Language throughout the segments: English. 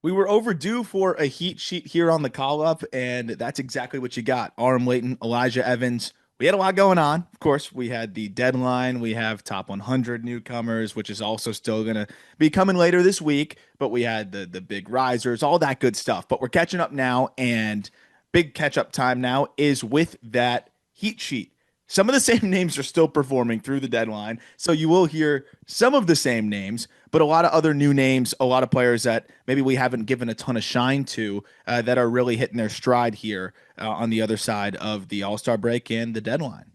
We were overdue for a heat sheet here on the call up, and that's exactly what you got. Aram Leighton, Elijah Evans. We had a lot going on. Of course, we had the deadline. We have top 100 newcomers, which is also still going to be coming later this week. But we had the big risers, all that good stuff. But we're catching up now, and big catch up time now is with that heat sheet. Some of the same names are still performing through the deadline. So you will hear some of the same names, but a lot of other new names, a lot of players that maybe we haven't given a ton of shine to that are really hitting their stride here on the other side of the All-Star break and the deadline.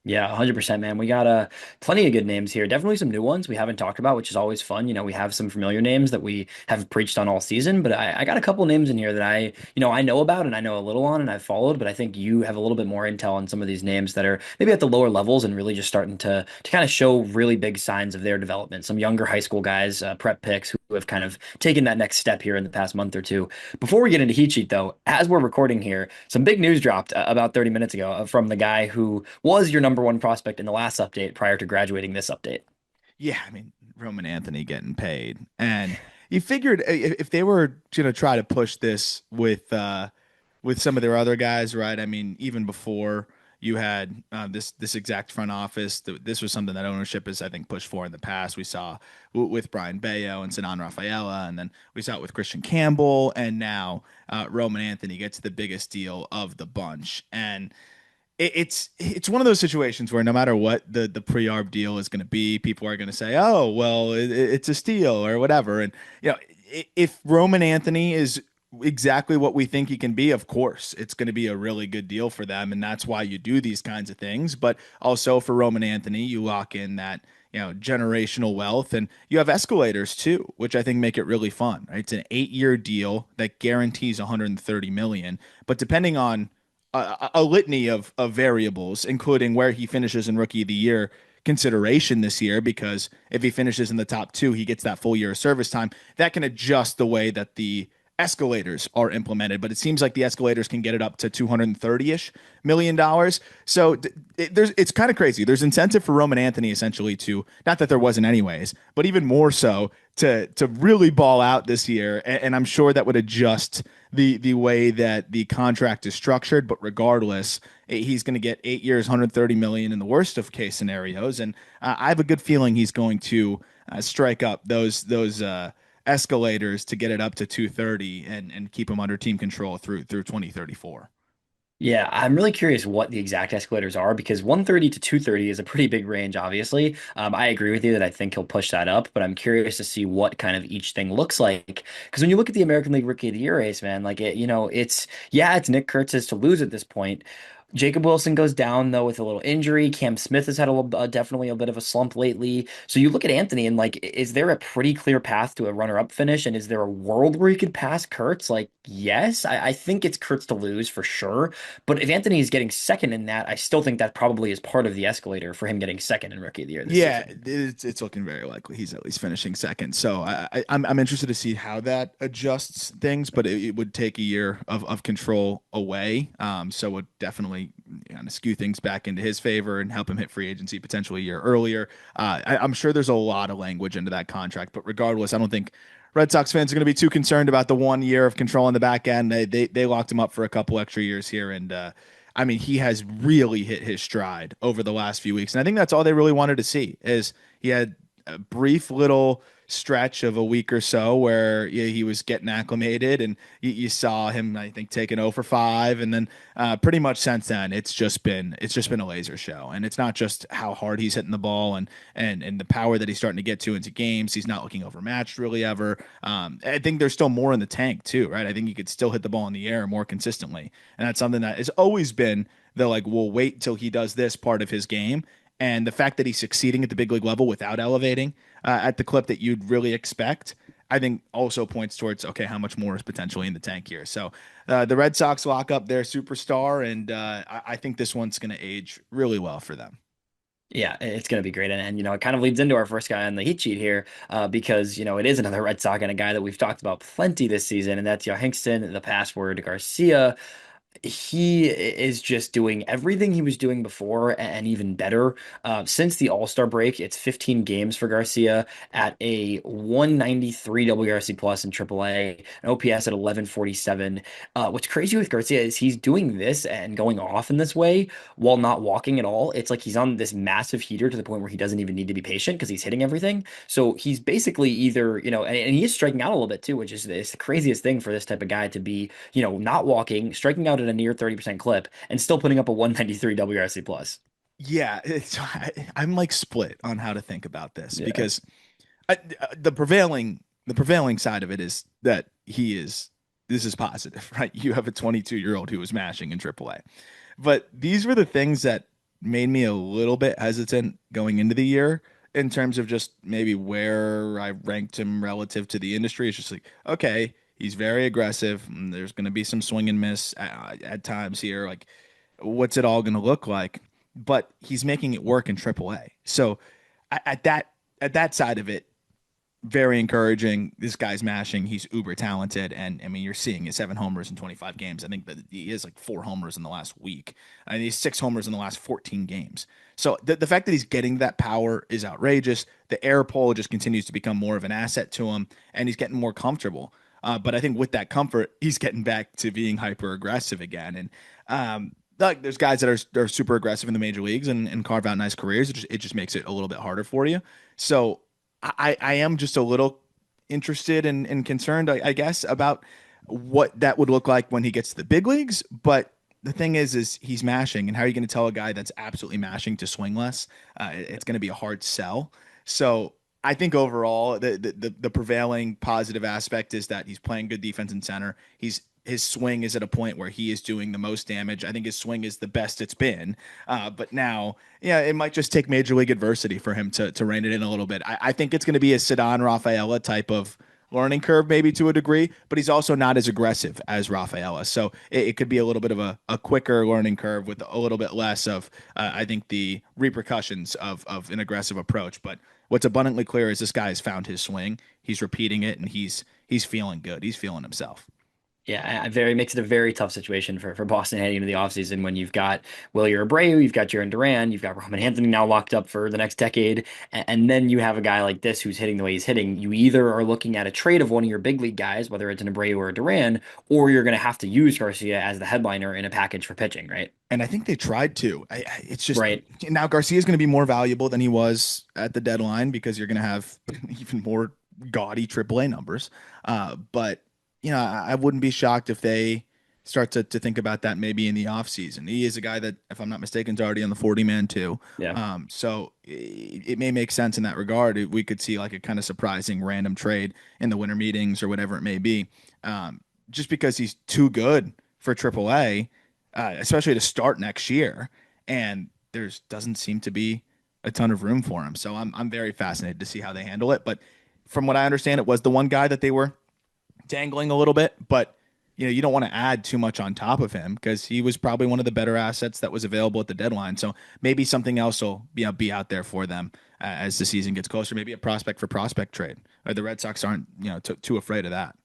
Yeah, 100%, man. We got plenty of good names here. Definitely some new ones we haven't talked about, which is always fun. We have some familiar names that we have preached on all season, but I got a couple names in here that I know about and I know a little on and I've followed, but I think you have a little bit more intel on some of these names that are maybe at the lower levels and really just starting to kind of show really big signs of their development. Some younger high school guys, prep picks who have kind of taken that next step here in the past month or two. Before we get into Heat Sheet, though, as we're recording here, some big news dropped about 30 minutes ago from the guy who was your number one prospect in the last update prior to graduating this update. Yeah, I mean, Roman Anthony getting paid. And you figured if they were going to try to push this with some of their other guys, right? I mean, even before you had this exact front office, this was something that ownership has, I think, pushed for in the past. We saw with Brian Bayo and Sinan Rafaela, and then we saw it with Christian Campbell, and now Roman Anthony gets the biggest deal of the bunch. And it's one of those situations where no matter what the pre-arb deal is going to be, people are going to say, "Oh, well, it's a steal or whatever." And you know, if Roman Anthony is exactly what we think he can be, of course, it's going to be a really good deal for them, and that's why you do these kinds of things. But also for Roman Anthony, you lock in that generational wealth, and you have escalators too, which I think make it really fun. Right? It's an 8-year deal that guarantees 130 million, but depending on a litany of variables, including where he finishes in Rookie of the Year consideration this year, because if he finishes in the top two, he gets that full year of service time. That can adjust the way that the escalators are implemented, but it seems like the escalators can get it up to 230-ish million dollars. So it's kind of crazy. There's incentive for Roman Anthony essentially to, not that there wasn't anyways, but even more so to really ball out this year. And I'm sure that would adjust the way that the contract is structured. But regardless, he's going to get 8 years, 130 million in the worst of case scenarios, and I have a good feeling he's going to strike up those escalators to get it up to 230 and keep him under team control through 2034. Yeah, I'm really curious what the exact escalators are because 130 to 230 is a pretty big range, obviously. I agree with you that I think he'll push that up, but I'm curious to see what kind of each thing looks like. Because when you look at the American League Rookie of the Year race, man, like it's Nick Kurtz's to lose at this point. Jacob Wilson goes down though with a little injury. Cam Smith has had definitely a bit of a slump lately. So you look at Anthony and like, is there a pretty clear path to a runner-up finish? And is there a world where he could pass Kurtz? Like, yes, I think it's Kurtz to lose for sure. But if Anthony is getting second in that, I still think that probably is part of the escalator for him getting second in Rookie of the Year this Yeah, season. it's looking very likely he's at least finishing second. So I'm interested to see how that adjusts things, but it would take a year of control away. So it would definitely kind of skew things back into his favor and help him hit free agency potentially a year earlier. I'm sure there's a lot of language into that contract, but regardless, I don't think Red Sox fans are going to be too concerned about the 1 year of control on the back end. They locked him up for a couple extra years here, and I mean, he has really hit his stride over the last few weeks. And I think that's all they really wanted to see is he had a brief little stretch of a week or so where he was getting acclimated and you saw him, I think, taking 0 for 5. And then pretty much since then, it's just been a laser show. And it's not just how hard he's hitting the ball and the power that he's starting to get to into games. He's not looking overmatched really ever. I think there's still more in the tank too, right? I think he could still hit the ball in the air more consistently. And that's something that has always been the like, we'll wait till he does this part of his game. And the fact that he's succeeding at the big league level without elevating at the clip that you'd really expect, I think also points towards, okay, how much more is potentially in the tank here. So the Red Sox lock up their superstar, and I think this one's going to age really well for them. Yeah, it's going to be great. And it kind of leads into our first guy on the heat sheet here because, it is another Red Sox and a guy that we've talked about plenty this season, and that's Jhostynxon, the password Garcia. He is just doing everything he was doing before and even better. Since the All-Star break, it's 15 games for Garcia at a 193 WRC plus in AAA, an OPS at 1147. What's crazy with Garcia is he's doing this and going off in this way while not walking at all. It's like he's on this massive heater to the point where he doesn't even need to be patient because he's hitting everything. So he's basically either, and he is striking out a little bit too, which is it's the craziest thing for this type of guy to be, not walking, striking out at a near 30% clip, and still putting up a 193 WRC plus. Yeah, I'm like split on how to think about this Yeah. because the prevailing side of it is that this is positive, right? You have a 22-year-old who was mashing in AAA. But these were the things that made me a little bit hesitant going into the year in terms of just maybe where I ranked him relative to the industry. It's just like, okay, he's very aggressive. There's going to be some swing and miss at times here. Like, what's it all going to look like? But he's making it work in AAA. So at that side of it, very encouraging. This guy's mashing. He's uber talented, and I mean, you're seeing his 7 homers in 25 games. I think that he has like 4 homers in the last week, and he's 6 homers in the last 14 games. So the fact that he's getting that power is outrageous. The air pull just continues to become more of an asset to him, and he's getting more comfortable. But I think with that comfort, he's getting back to being hyper aggressive again. And like there's guys that are super aggressive in the major leagues and carve out nice careers. It just makes it a little bit harder for you. So I am just a little interested and concerned, I guess, about what that would look like when he gets to the big leagues. But the thing is he's mashing, and how are you going to tell a guy that's absolutely mashing to swing less? It's going to be a hard sell. So I think overall, the prevailing positive aspect is that he's playing good defense in center. His swing is at a point where he is doing the most damage. I think his swing is the best it's been. But now, yeah, it might just take major league adversity for him to rein it in a little bit. I think it's going to be a Ceddanne Rafaela type of learning curve, maybe to a degree, but he's also not as aggressive as Rafaela. So it could be a little bit of a quicker learning curve with a little bit less of, I think, the repercussions of an aggressive approach. But what's abundantly clear is this guy has found his swing. He's repeating it, and he's feeling good. He's feeling himself. Yeah, very makes it a very tough situation for Boston heading into the offseason when you've got Wilyer Abreu, you've got Jaron Duran, you've got Robin Anthony now locked up for the next decade, and then you have a guy like this who's hitting the way he's hitting. You either are looking at a trade of one of your big league guys, whether it's an Abreu or a Duran, or you're going to have to use Garcia as the headliner in a package for pitching, right? And I think they tried to. It's just Right. now Garcia is going to be more valuable than he was at the deadline because you're going to have even more gaudy AAA numbers. But I wouldn't be shocked if they start to think about that maybe in the offseason. He is a guy that, if I'm not mistaken, is already on the 40 man too. Yeah. So it may make sense in that regard. We could see like a kind of surprising random trade in the winter meetings or whatever it may be, just because he's too good for AAA, especially to start next year. And there's doesn't seem to be a ton of room for him. So I'm very fascinated to see how they handle it. But from what I understand, it was the one guy that they were dangling a little bit, but you don't want to add too much on top of him because he was probably one of the better assets that was available at the deadline. So maybe something else will be out there for them as the season gets closer. Maybe a prospect for prospect trade. Or the Red Sox aren't too afraid of that.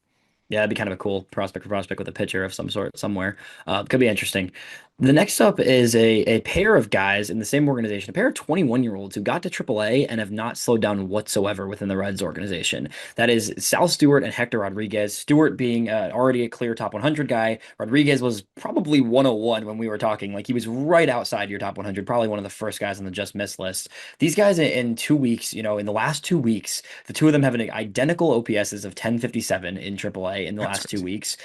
Yeah, that'd be kind of a cool prospect for prospect with a pitcher of some sort somewhere. Could be interesting. The next up is a pair of guys in the same organization, a pair of 21-year-olds who got to AAA and have not slowed down whatsoever within the Reds organization. That is Sal Stewart and Hector Rodriguez. Stewart being already a clear top 100 guy. Rodriguez was probably 101 when we were talking. Like he was right outside your top 100, probably one of the first guys on the just miss list. These guys in 2 weeks, in the last 2 weeks, the two of them have an identical OPSs of 1057 in AAA in the That's last two crazy. weeks.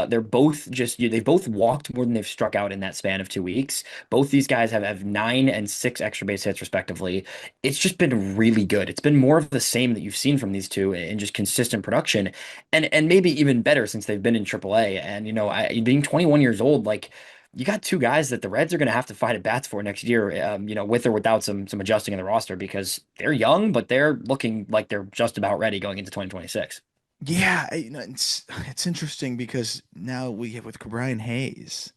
They're both they've both walked more than they've struck out in that span of 2 weeks. Both these guys have 9 and 6 extra base hits respectively. It's just been really good. It's been more of the same that you've seen from these two in just consistent production, and maybe even better since they've been in AAA. And being 21 years old, like you got two guys that the Reds are going to have to fight at bats for next year, with or without some adjusting in the roster because they're young, but they're looking like they're just about ready going into 2026. Yeah, it's interesting because now we have with Brian Hayes.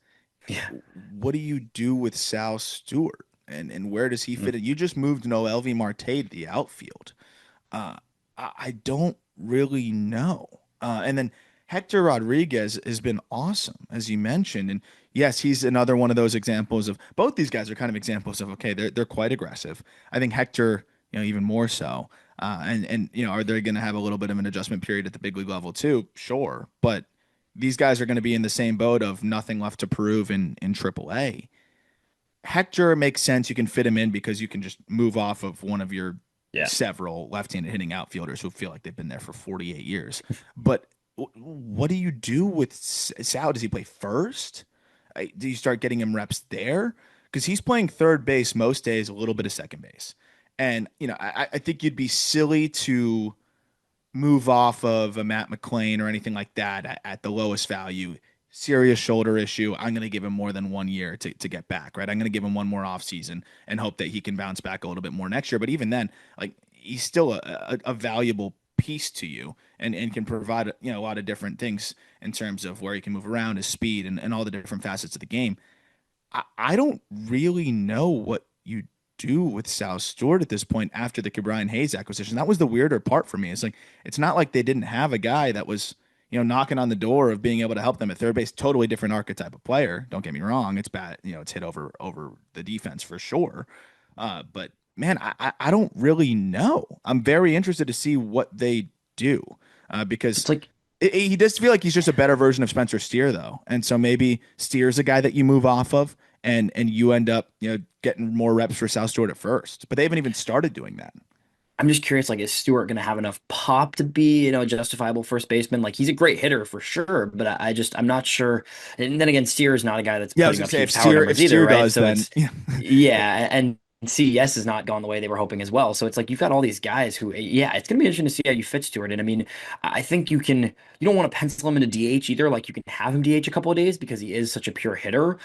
Yeah. What do you do with Sal Stewart, and where does he Mm. fit in? You just moved Noel V. Marte to the outfield. I don't really know. And then Hector Rodriguez has been awesome, as you mentioned. And yes, he's another one of those examples of both these guys are kind of examples of okay, they're quite aggressive. I think Hector, even more so. And are they going to have a little bit of an adjustment period at the big league level too? Sure, but these guys are going to be in the same boat of nothing left to prove in AAA. Hector makes sense. You can fit him in because you can just move off of one of your Yeah. several left-handed hitting outfielders who feel like they've been there for 48 years. But what do you do with Sal? Does he play first? Do you start getting him reps there? Because he's playing third base most days, a little bit of second base. And, I think you'd be silly to move off of a Matt McClain or anything like that at the lowest value. Serious shoulder issue. I'm going to give him more than 1 year to get back, right? I'm going to give him one more offseason and hope that he can bounce back a little bit more next year. But even then, like he's still a valuable piece to you and can provide, a lot of different things in terms of where he can move around, his speed and all the different facets of the game. I don't really know what you do with Sal Stewart at this point after the Ke'Bryan Hayes acquisition. That was the weirder part for me. It's like it's not like they didn't have a guy that was, knocking on the door of being able to help them at third base. Totally different archetype of player. Don't get me wrong. It's bad, it's hit over the defense for sure. But man, I don't really know. I'm very interested to see what they do because It's like he does feel like he's just a better version of Spencer Steer, though, and so maybe Steer's a guy that you move off of, and you end up getting more reps for South Stewart at first. But they haven't even started doing that. I'm just curious, like, is Stewart going to have enough pop to be, a justifiable first baseman? Like, he's a great hitter for sure, but I'm not sure. And then again, Steer is not a guy that's Yeah, I was putting gonna up say huge power if numbers either, Steer right? does, So then it's, yeah, and CES has not gone the way they were hoping as well. So it's like you've got all these guys who, yeah, it's going to be interesting to see how you fit Stewart. And I mean, I think you don't want to pencil him into DH either. Like, you can have him DH a couple of days because he is such a pure hitter,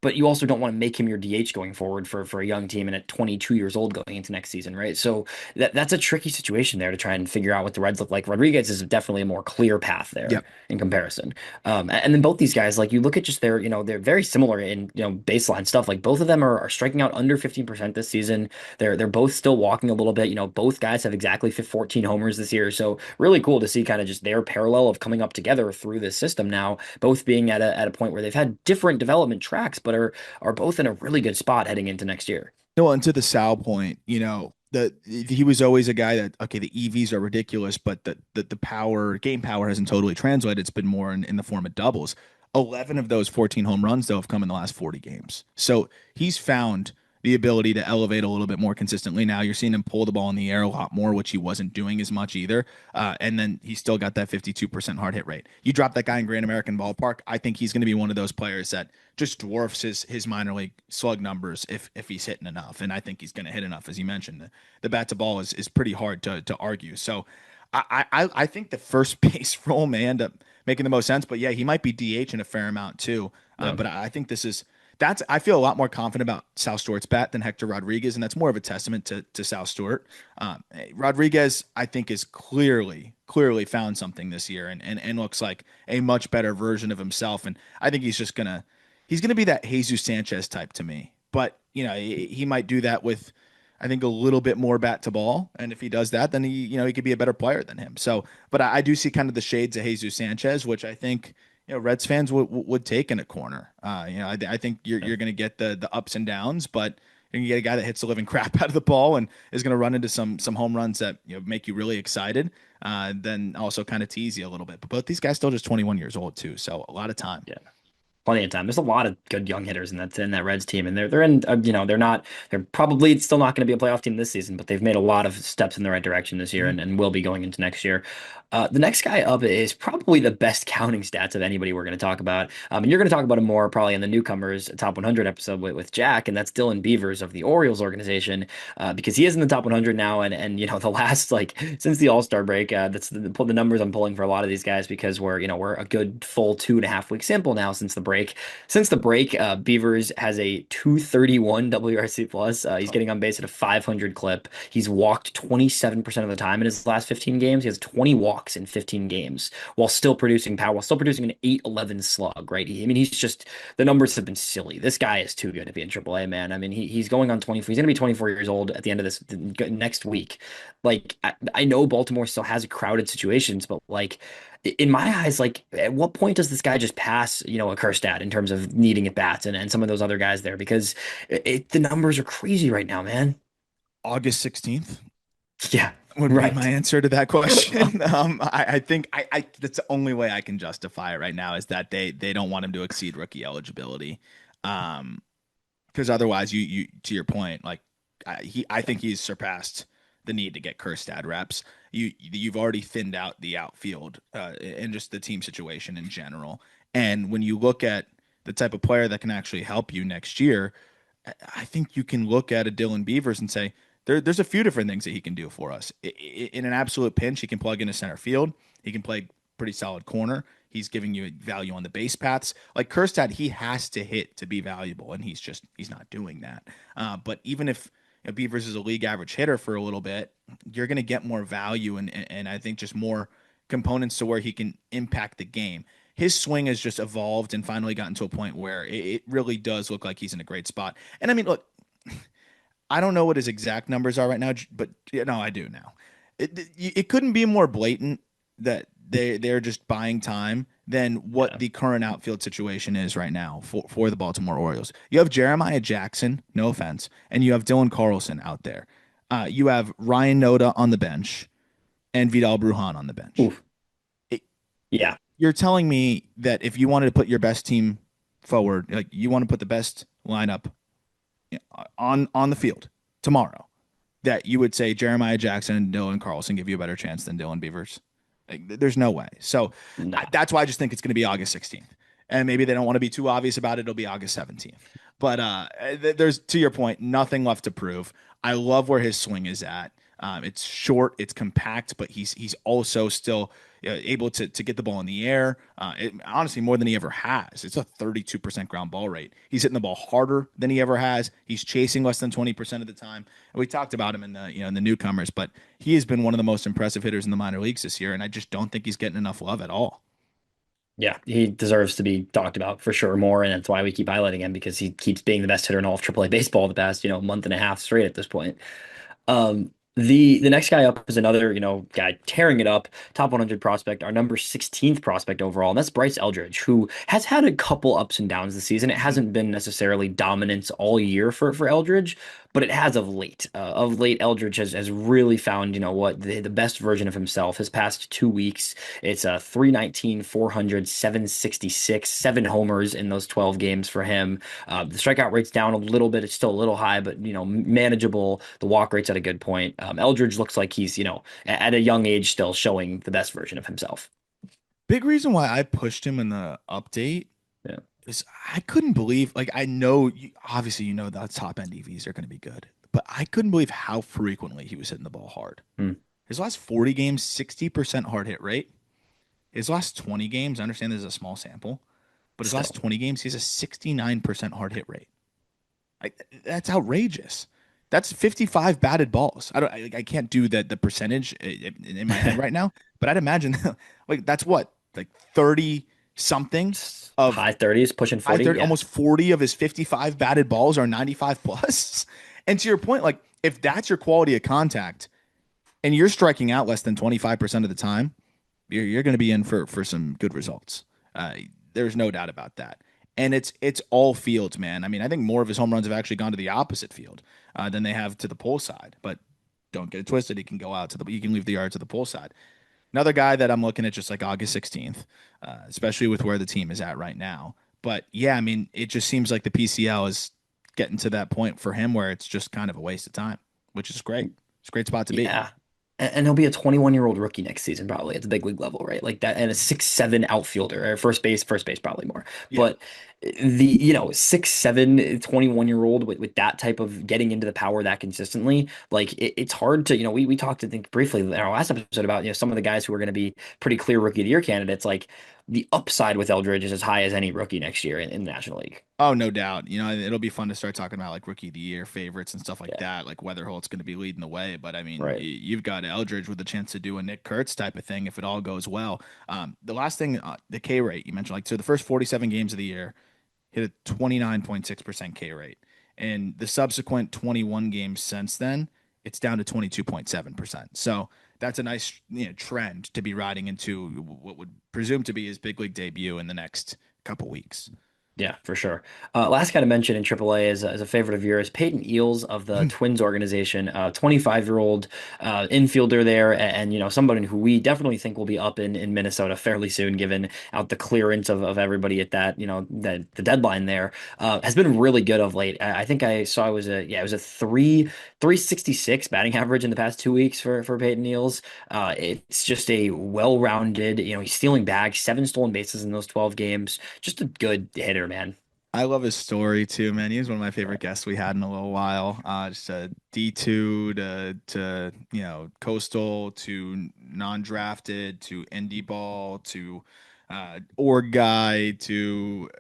but you also don't want to make him your DH going forward for a young team and at 22 years old going into next season, right? So that's a tricky situation there to try and figure out what the Reds look like. Rodriguez is definitely a more clear path there yep. in comparison. And then both these guys, like you look at just their, they're very similar in, baseline stuff. Like both of them are striking out under 15% this season. They're both still walking a little bit. Both guys have exactly 14 homers this year. So really cool to see kind of just their parallel of coming up together through this system now, both being at a point where they've had different development tracks, but are both in a really good spot heading into next year. No, and to the Sal point, he was always a guy that okay, the EVs are ridiculous, but the power game power hasn't totally translated. It's been more in the form of doubles. 11 of those 14 home runs though have come in the last 40 games. So he's found the ability to elevate a little bit more consistently. Now you're seeing him pull the ball in the air a lot more, which he wasn't doing as much either. And then he still got that 52% hard hit rate. You drop that guy in Grand American Ballpark, I think he's going to be one of those players that just dwarfs his minor league slug numbers if he's hitting enough. And I think he's going to hit enough, as you mentioned. The bat to ball is pretty hard to argue. So I think the first base role may end up making the most sense. But yeah, he might be DH in a fair amount too. Yeah. But I think that's I feel a lot more confident about Sal Stewart's bat than Hector Rodriguez, and that's more of a testament to Sal Stewart. Rodriguez, I think, is clearly found something this year and looks like a much better version of himself. And I think he's gonna be that Jesus Sanchez type to me. But he might do that with I think a little bit more bat to ball, and if he does that, then he could be a better player than him. So, but I do see kind of the shades of Jesus Sanchez, which I think Reds fans would take in a corner. I think you're going to get the ups and downs, but you get a guy that hits the living crap out of the ball and is going to run into some home runs that make you really excited. Then also kind of tease you a little bit. But both these guys still just 21 years old too, so a lot of time. Yeah. Plenty of time. There's a lot of good young hitters in that Reds team, and they're in they're probably still not going to be a playoff team this season, but they've made a lot of steps in the right direction this year, Mhm. and will be going into next year. The next guy up is probably the best counting stats of anybody we're going to talk about, and you're going to talk about him more probably in the newcomers top 100 episode with Jack, and that's Dylan Beavers of the Orioles organization, because he is in the top 100 now, and the last since the All-Star break, that's the numbers I'm pulling for a lot of these guys because we're a good full 2.5 week sample now since the break. Since the break, Beavers has a 231 WRC plus. He's getting on base at a 500 clip. He's walked 27% of the time in his last 15 games. He has 20 walks in 15 games while still producing power, while still producing an 811 slug, right? He's just, the numbers have been silly. This guy is too good to be in AAA, man. I mean, he's going on 24. He's going to be 24 years old at the end of this next week. I know Baltimore still has crowded situations, but in my eyes, like at what point does this guy just pass, a Kerstad in terms of needing at bats and some of those other guys there? Because the numbers are crazy right now, man. August 16th Yeah, would be my right. answer to that question. I think that's the only way I can justify it right now is that they don't want him to exceed rookie eligibility. Because otherwise, you to your point, like I think he's surpassed the need to get Kerstad reps. You've already thinned out the outfield and just the team situation in general. And when you look at the type of player that can actually help you next year, I think you can look at a Dylan Beavers and say there's a few different things that he can do for us. In an absolute pinch, he can plug into center field. He can play pretty solid corner. He's giving you value on the base paths. Like Kerstad, he has to hit to be valuable, and he's not doing that. But even if Beavers is a league average hitter for a little bit, you're going to get more value and I think just more components to where he can impact the game. His swing has just evolved and finally gotten to a point where it really does look like he's in a great spot. And I mean, look, I don't know what his exact numbers are right now, but no, I do now. It couldn't be more blatant that they're just buying time than what Yeah. the current outfield situation is right now for the Baltimore Orioles. You have Jeremiah Jackson, no offense, and you have Dylan Carlson out there. You have Ryan Noda on the bench and Vidal Brujan on the bench. Oof. It, Yeah. you're telling me that if you wanted to put your best team forward, like you want to put the best lineup on the field tomorrow, that you would say Jeremiah Jackson and Dylan Carlson give you a better chance than Dylan Beavers? Like, there's no way. So No. that's why I just think it's going to be August 16th. And maybe they don't want to be too obvious about it. It'll be August 17th. But there's, to your point, nothing left to prove. I love where his swing is at. It's short, it's compact, but he's also still able to get the ball in the air. Honestly, more than he ever has. It's a 32% ground ball rate. He's hitting the ball harder than he ever has. He's chasing less than 20% of the time. And we talked about him in the in the newcomers, but he has been one of the most impressive hitters in the minor leagues this year, and I just don't think he's getting enough love at all. Yeah, he deserves to be talked about for sure more, and that's why we keep highlighting him because he keeps being the best hitter in all of AAA baseball the past, month and a half straight at this point. The next guy up is another, guy tearing it up, top 100 prospect, our number 16th prospect overall, and that's Bryce Eldridge, who has had a couple ups and downs this season. It hasn't been necessarily dominance all year for Eldridge, but it has of late. Of late, Eldridge has really found, what the best version of himself. His past 2 weeks, it's a 319, 400, 766, 7 homers in those 12 games for him. The strikeout rate's down a little bit. It's still a little high, but manageable. The walk rate's at a good point. Eldridge looks like he's at a young age still showing the best version of himself. Big reason why I pushed him in the update Yeah. is I couldn't believe, like, I know, obviously, the top end EVs are going to be good, but I couldn't believe how frequently he was hitting the ball hard. Hmm. His last 40 games, 60% hard hit rate. His last 20 games, I understand this is a small sample, but his last Still. 20 games, he has a 69% hard hit rate. That's outrageous. That's 55 batted balls. I can't do the percentage in my head right now, but I'd imagine like that's what, like 30 something of High 30s, pushing high 40. 30, Yeah. almost 40 of his 55 batted balls are 95 plus. And to your point, like if that's your quality of contact and you're striking out less than 25% of the time, you're going to be in for some good results. Uh, there's no doubt about that. And it's all fields, man. I mean, I think more of his home runs have actually gone to the opposite field than they have to the pull side. But don't get it twisted. He can go out to the. You can leave the yard to the pull side. Another guy that I'm looking at just like August 16th, especially with where the team is at right now. But yeah, I mean, it just seems like the PCL is getting to that point for him where it's just kind of a waste of time, which is great. It's a great spot to be. Yeah. And he'll be a 21-year-old rookie next season, probably at the big league level, right? Like that, and a 6'7" outfielder, or first base, probably more. Yeah. But the, 6'7", 21-year-old with that type of getting into the power that consistently, like it's hard to, we talked, I think, briefly in our last episode about, some of the guys who are going to be pretty clear rookie of the year candidates. Like the upside with Eldridge is as high as any rookie next year in the National League. Oh, no doubt. It'll be fun to start talking about like rookie of the year favorites and stuff like Yeah. that, like whether Holt's going to be leading the way. But I mean, Right. you've got Eldridge with a chance to do a Nick Kurtz type of thing if it all goes well. The last thing, the K rate you mentioned, like so the first 47 games of the year hit a 29.6% K rate, and the subsequent 21 games since then, it's down to 22.7%. So that's a nice trend to be riding into what would presume to be his big league debut in the next couple weeks. Yeah, for sure. Last guy to mention in AAA is a favorite of yours, Payton Eeles of the Twins organization, 25-year-old infielder there, and, somebody who we definitely think will be up in Minnesota fairly soon, given out the clearance of everybody at that, the deadline there, has been really good of late. I think I saw it was a 366 batting average in the past 2 weeks for Payton Eeles. It's just a well-rounded, he's stealing bags, 7 stolen bases in those 12 games, just a good hitter, man. I love his story too, man. He was one of my favorite guests we had in a little while. Just a D2 to coastal to non-drafted to indie ball to org guy to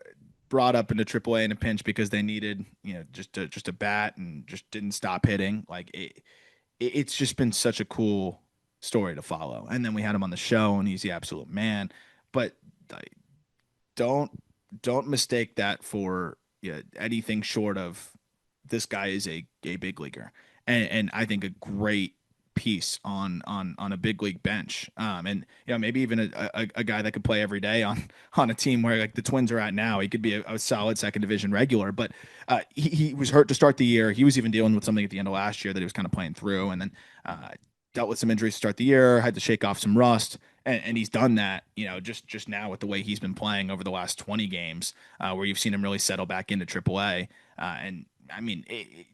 brought up into AAA in a pinch because they needed just a bat and just didn't stop hitting. Like it's just been such a cool story to follow. And then we had him on the show, and he's the absolute man. But like, don't don't mistake that for anything short of this guy is a big leaguer, and I think a great piece on a big league bench. And maybe even a guy that could play every day on a team where like the Twins are at now. He could be a solid second division regular, but he was hurt to start the year. He was even dealing with something at the end of last year that he was kind of playing through, and then dealt with some injuries to start the year, had to shake off some rust, and he's done that, just now with the way he's been playing over the last 20 games, where you've seen him really settle back into AAA. And I mean,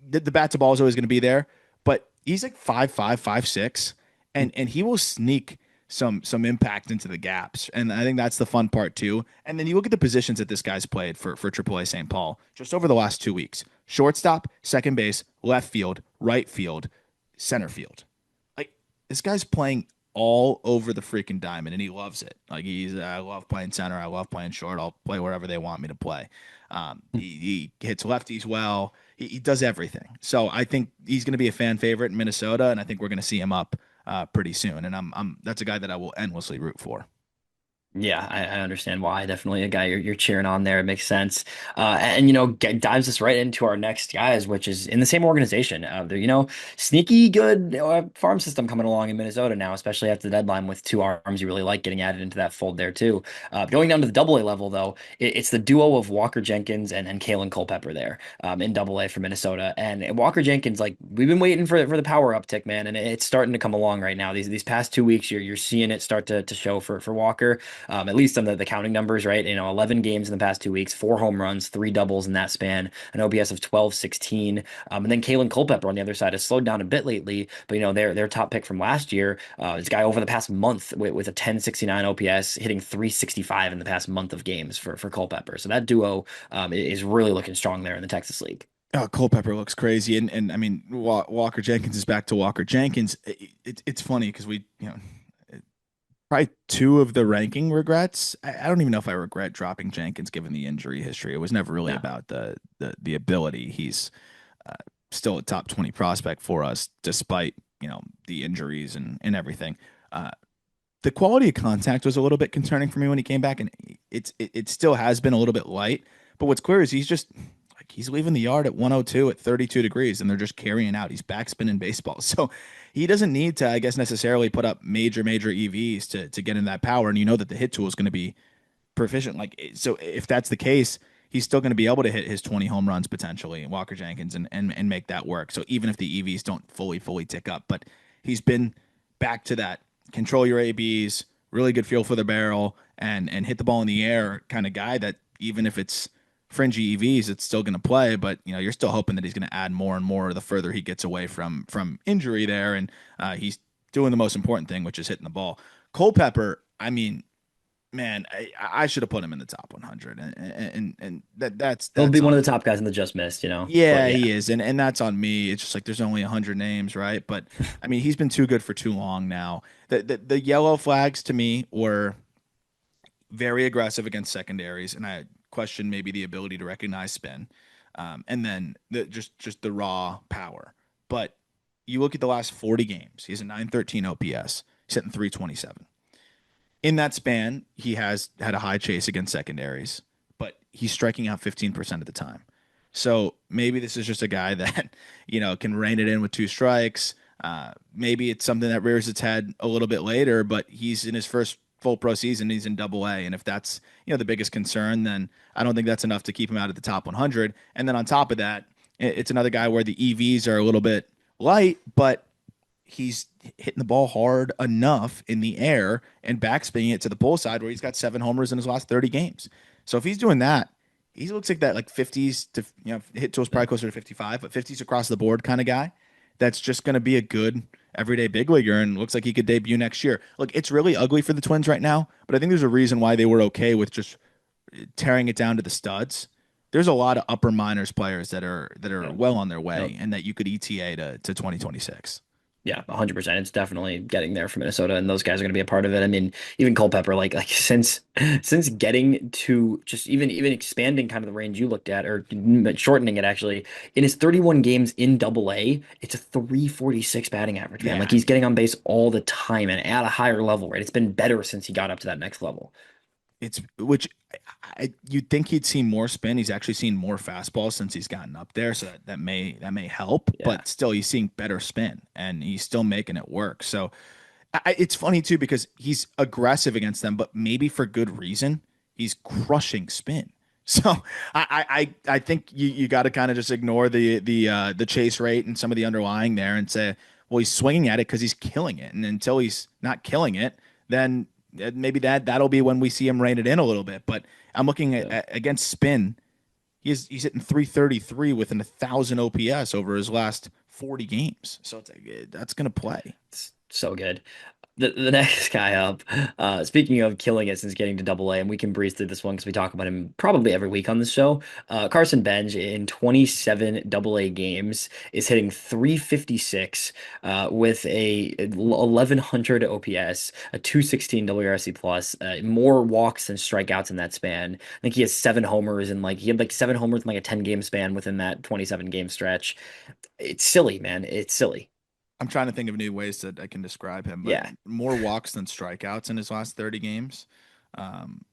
the bat to ball is always going to be there, but he's like 5'5", 5'6", and he will sneak some impact into the gaps, and I think that's the fun part too. And then you look at the positions that this guy's played for AAA St. Paul just over the last 2 weeks: shortstop, second base, left field, right field, center field. Like this guy's playing all over the freaking diamond, and he loves it. Like I love playing center. I love playing short. I'll play wherever they want me to play. He hits lefties well. He does everything. So I think he's going to be a fan favorite in Minnesota, and I think we're going to see him up pretty soon. And I'm that's a guy that I will endlessly root for. Yeah, I understand why. Definitely a guy you're cheering on there. It makes sense. And, dives us right into our next guys, which is in the same organization. They're, sneaky good farm system coming along in Minnesota now, especially after the deadline with two arms you really like getting added into that fold there, too. Going down to the Double A level, though, it's the duo of Walker Jenkins and Kaelen Culpepper there in Double A for Minnesota. And Walker Jenkins, like, we've been waiting for the power uptick, man, and it's starting to come along right now. These past 2 weeks, you're seeing it start to show for Walker. At least on the counting numbers, right? 11 games in the past 2 weeks, 4 home runs, 3 doubles in that span, an OPS of 12.16. And then Kaelen Culpepper on the other side has slowed down a bit lately, but their top pick from last year, this guy over the past month with a 10.69 OPS, hitting 365 in the past month of games for Culpepper. So that duo is really looking strong there in the Texas League. Culpepper looks crazy, and I mean Walker Jenkins is back to Walker Jenkins. It's funny because we probably two of the ranking regrets. I don't even know if I regret dropping Jenkins given the injury history. It was never really Yeah. about the ability. He's uh, still a top 20 prospect for us despite the injuries and everything. Uh, the quality of contact was a little bit concerning for me when he came back, and it still has been a little bit light. But what's clear is he's just like he's leaving the yard at 102 at 32 degrees, and they're just carrying out. He's backspinning baseball, so he doesn't need to, I guess, necessarily put up major EVs to get in that power. And you know that the hit tool is going to be proficient. Like so, if that's the case, he's still going to be able to hit his 20 home runs potentially, Walker Jenkins, and make that work. So even if the EVs don't fully tick up, but he's been back to that control your ABs, really good feel for the barrel, and hit the ball in the air kind of guy that even if it's fringy EVs, it's still going to play. But you're still hoping that he's going to add more and more the further he gets away from injury there, and he's doing the most important thing, which is hitting the ball. Culpepper, I mean, man, I should have put him in the top 100, and that's He'll be that's one on of the top me. guys in the just missed. But Yeah, yeah. he is, and that's on me. It's just like there's only 100 names, right? But I mean, he's been too good for too long now. The yellow flags to me were very aggressive against secondaries, and I question maybe the ability to recognize spin, and then just the raw power. But you look at the last 40 games, he has a 913 OPS, he's hitting 327. In that span, he has had a high chase against secondaries, but he's striking out 15% of the time. So maybe this is just a guy that, can rein it in with two strikes. Maybe it's something that rears its head a little bit later, but he's in his first full pro season. He's in Double A, and if that's the biggest concern, then I don't think that's enough to keep him out of the top 100. And then on top of that, it's another guy where the EVs are a little bit light, but he's hitting the ball hard enough in the air and backspinning it to the pull side where he's got 7 homers in his last 30 games. So if he's doing that, he looks like that like 50s to hit totals probably closer to 55, but 50s across the board kind of guy. That's just going to be a good everyday big leaguer and looks like he could debut next year. Look, it's really ugly for the Twins right now, but I think there's a reason why they were okay with just tearing it down to the studs. There's a lot of upper minors players that are Yeah. well on their Yep. way and that you could ETA to 2026. Yeah, 100%. It's definitely getting there for Minnesota, and those guys are going to be a part of it. I mean, even Culpepper, like since getting to just even expanding kind of the range you looked at, or shortening it actually, in his 31 games in Double A, it's a 346 batting average, man. Yeah, Like I he's mean, getting on base all the time and at a higher level, right? It's been better since he got up to that next level. it's which you'd think he'd seen more spin. He's actually seen more fastball since he's gotten up there, so that may help. Yeah. But still, he's seeing better spin, and he's still making it work. So it's funny too because he's aggressive against them, but maybe for good reason. He's crushing spin. So I think you got to kind of just ignore the chase rate and some of the underlying there and say, well, he's swinging at it because he's killing it, and until he's not killing it, then maybe that'll be when we see him rein it in a little bit. But I'm looking Yeah. at against spin. He's hitting 333 with an 1,000 OPS over his last 40 games. So it's like, that's gonna play. It's so good. The next guy up, speaking of killing it since getting to Double A, and we can breeze through this one because we talk about him probably every week on this show. Carson Benge in 27 Double A games is hitting 356 with a 1100 OPS, a 216 WRC plus, more walks than strikeouts in that span. I think he has 7 homers and like he had like 7 homers in like a 10 game span within that 27 game stretch. It's silly, man. It's silly. I'm trying to think of new ways that I can describe him, but Yeah. more walks than strikeouts in his last 30 games. Um,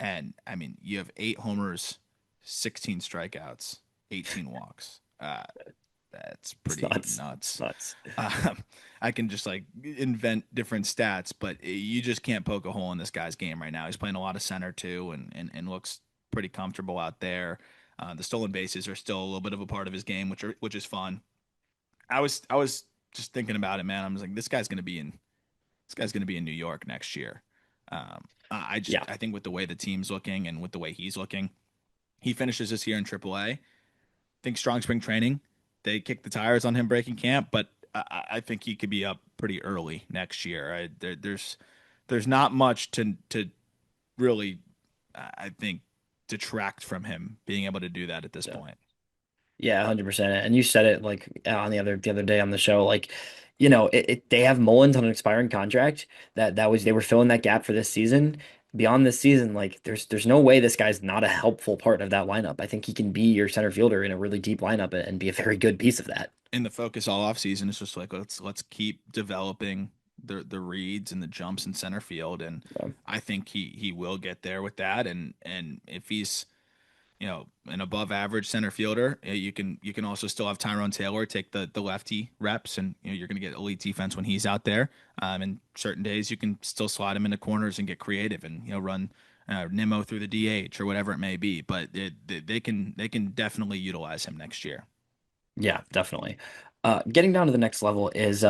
and I mean, you have 8 homers, 16 strikeouts, 18 walks. That's It's pretty nuts. It's nuts. nuts. Um, I can just like invent different stats, but you just can't poke a hole in this guy's game right now. He's playing a lot of center too, and looks pretty comfortable out there. The stolen bases are still a little bit of a part of his game, which is fun. I was just thinking about it, man. I was like, this guy's gonna be in New York next year. Yeah. I think with the way the team's looking and with the way he's looking, he finishes this year in AAA. Think strong spring training. They kick the tires on him breaking camp, but I think he could be up pretty early next year. There's not much to really I think detract from him being able to do that at this Yeah. point. Yeah, 100%. And you said it like on the other day on the show, like, they have Mullins on an expiring contract. That was they were filling that gap for this season. Beyond this season, like there's no way this guy's not a helpful part of that lineup. I think he can be your center fielder in a really deep lineup and be a very good piece of that. And the focus all off season is just like let's keep developing the reads and the jumps in center field, and So, I think he will get there with that. And if he's an above average center fielder, you can also still have Tyrone Taylor take the lefty reps, and you're going to get elite defense when he's out there. And certain days you can still slide him into corners and get creative and run Nimmo through the DH or whatever it may be. But they can definitely utilize him next year. yeah, definitely. Getting down to the next level is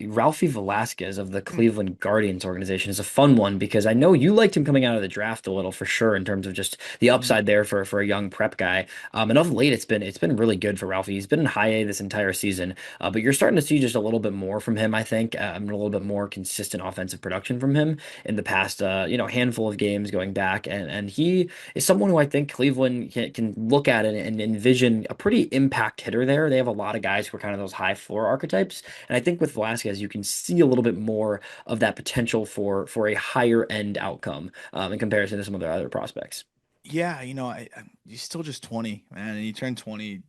Ralphy Velazquez of the Hmm. Cleveland Guardians organization is a fun one because I know you liked him coming out of the draft a little for sure in terms of just the Mhm. upside there for a young prep guy. And of late it's been really good for Ralphie. He's been in high A this entire season, but you're starting to see just a little bit more from him. I think a little bit more consistent offensive production from him in the past handful of games going back, and he is someone who I think Cleveland can look at and envision a pretty impact hitter there. They have a lot of guys who are kind of those high floor archetypes, and I think with Velasquez you can see a little bit more of that potential for a higher end outcome in comparison to some of their other prospects. Yeah, he's still just 20, man, and he turned 20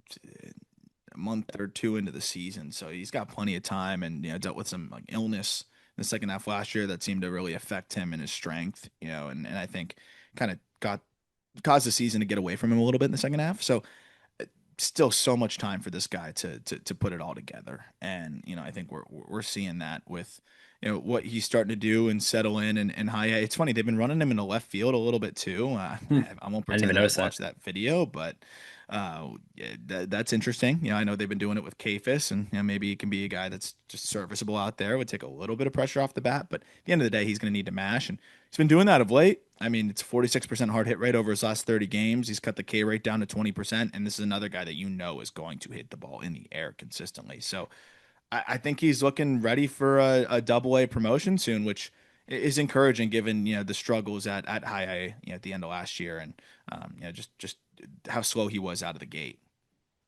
a month or two into the season, so he's got plenty of time, and dealt with some like illness in the second half last year that seemed to really affect him and his strength, and I think kind of got caused the season to get away from him a little bit in the second half. So still so much time for this guy to put it all together. And I think we're seeing that with what he's starting to do and settle in and high A. It's funny, they've been running him in the left field a little bit too. Hmm. I won't I didn't even pretend that I've notice that. watched that video, but yeah, that's interesting. I know they've been doing it with Kafis, and maybe he can be a guy that's just serviceable out there. Would take a little bit of pressure off the bat, but at the end of the day, he's going to need to mash, and he's been doing that of late. I mean, it's 46% hard hit rate over his last 30 games. He's cut the K rate down to 20%, and this is another guy that is going to hit the ball in the air consistently. So I think he's looking ready for a double A promotion soon, which is encouraging given the struggles at high A at the end of last year, and just how slow he was out of the gate.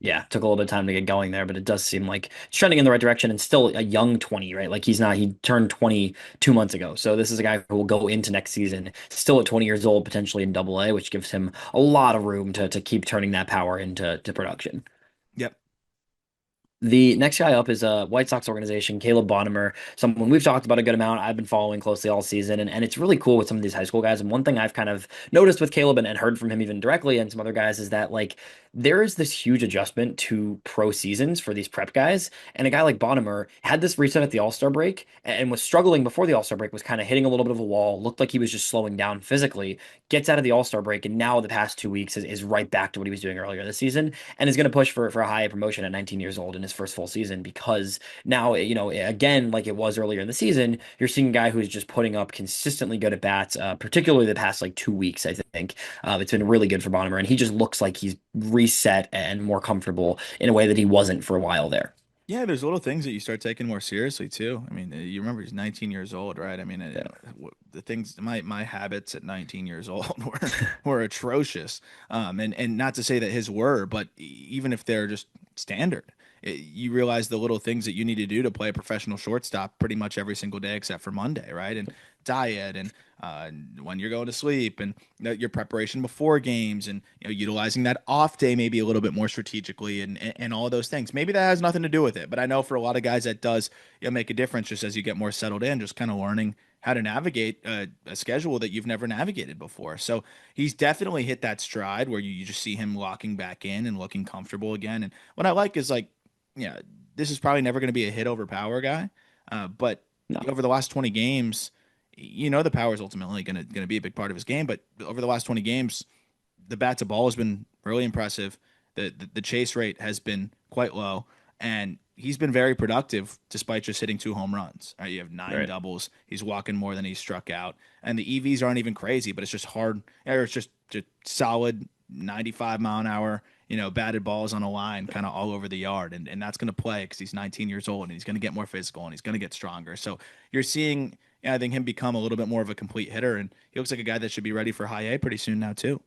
Yeah, took a little bit of time to get going there, but it does seem like it's trending in the right direction and still a young 20, right? Like he turned 20 2 months ago. So this is a guy who will go into next season still at 20 years old, potentially in double A, which gives him a lot of room to keep turning that power into production. Yep. The next guy up is a White Sox organization, Caleb Bonemer, someone we've talked about a good amount. I've been following closely all season, and it's really cool with some of these high school guys. And one thing I've kind of noticed with Caleb and heard from him even directly and some other guys is that like there is this huge adjustment to pro seasons for these prep guys. And a guy like Bonemer had this reset at the All-Star break and was struggling before the All-Star break, was kind of hitting a little bit of a wall, looked like he was just slowing down physically, gets out of the All-Star break, and now the past 2 weeks is right back to what he was doing earlier this season and is going to push for a high A promotion at 19 years old in his first full season because now, again, like it was earlier in the season, you're seeing a guy who's just putting up consistently good at bats, particularly the past like 2 weeks, I think. It's been really good for Bonemer, and he just looks like he's reset and more comfortable in a way that he wasn't for a while there. Yeah, there's little things that you start taking more seriously too. I mean, you remember he's 19 years old, right? I mean, Yeah. the things my habits at 19 years old were atrocious. And not to say that his were, but even if they're just standard, you realize the little things that you need to do to play a professional shortstop pretty much every single day except for Monday, right? And diet and when you're going to sleep and your preparation before games and utilizing that off day maybe a little bit more strategically and all of those things. Maybe that has nothing to do with it, but I know for a lot of guys that does make a difference just as you get more settled in, just kind of learning how to navigate a schedule that you've never navigated before. So he's definitely hit that stride where you just see him locking back in and looking comfortable again. And what I like is like, yeah, this is probably never going to be a hit over power guy, but No. over the last 20 games, the power is ultimately going to be a big part of his game. But over the last 20 games, the bat to ball has been really impressive. The chase rate has been quite low, and he's been very productive despite just hitting 2 home runs. Right, you have nine Right. doubles. He's walking more than he's struck out, and the EVs aren't even crazy, but it's just hard. Or it's just solid 95 mile an hour. Batted balls on a line, kind of all over the yard, and that's going to play because he's 19 years old and he's going to get more physical and he's going to get stronger. So you're seeing, I think, him become a little bit more of a complete hitter, and he looks like a guy that should be ready for high A pretty soon now too.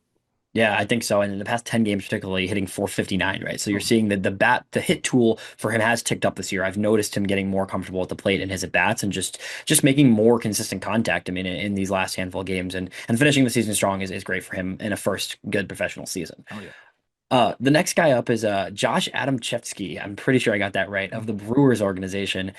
Yeah, I think so. And in the past 10 games, particularly hitting 459, right? So you're Oh, seeing that the hit tool for him has ticked up this year. I've noticed him getting more comfortable at the plate in his at bats and just making more consistent contact. I mean, in these last handful of games and finishing the season strong is great for him in a first good professional season. oh yeah. The next guy up is Josh Adamczewski. I'm pretty sure I got that right, of the Brewers organization.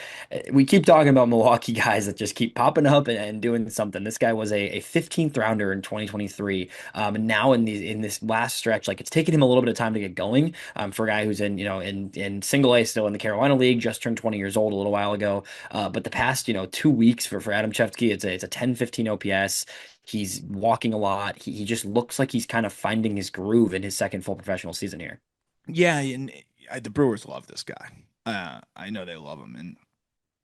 We keep talking about Milwaukee guys that just keep popping up and doing something. This guy was a 15th rounder in 2023. And now in this last stretch, like it's taken him a little bit of time to get going. For a guy who's in single A still in the Carolina League, just turned 20 years old a little while ago. But the past 2 weeks for Adamczewski, it's a 10-15 OPS. He's walking a lot. He just looks like he's kind of finding his groove in his second full professional season here. Yeah, and the Brewers love this guy. I know they love him, and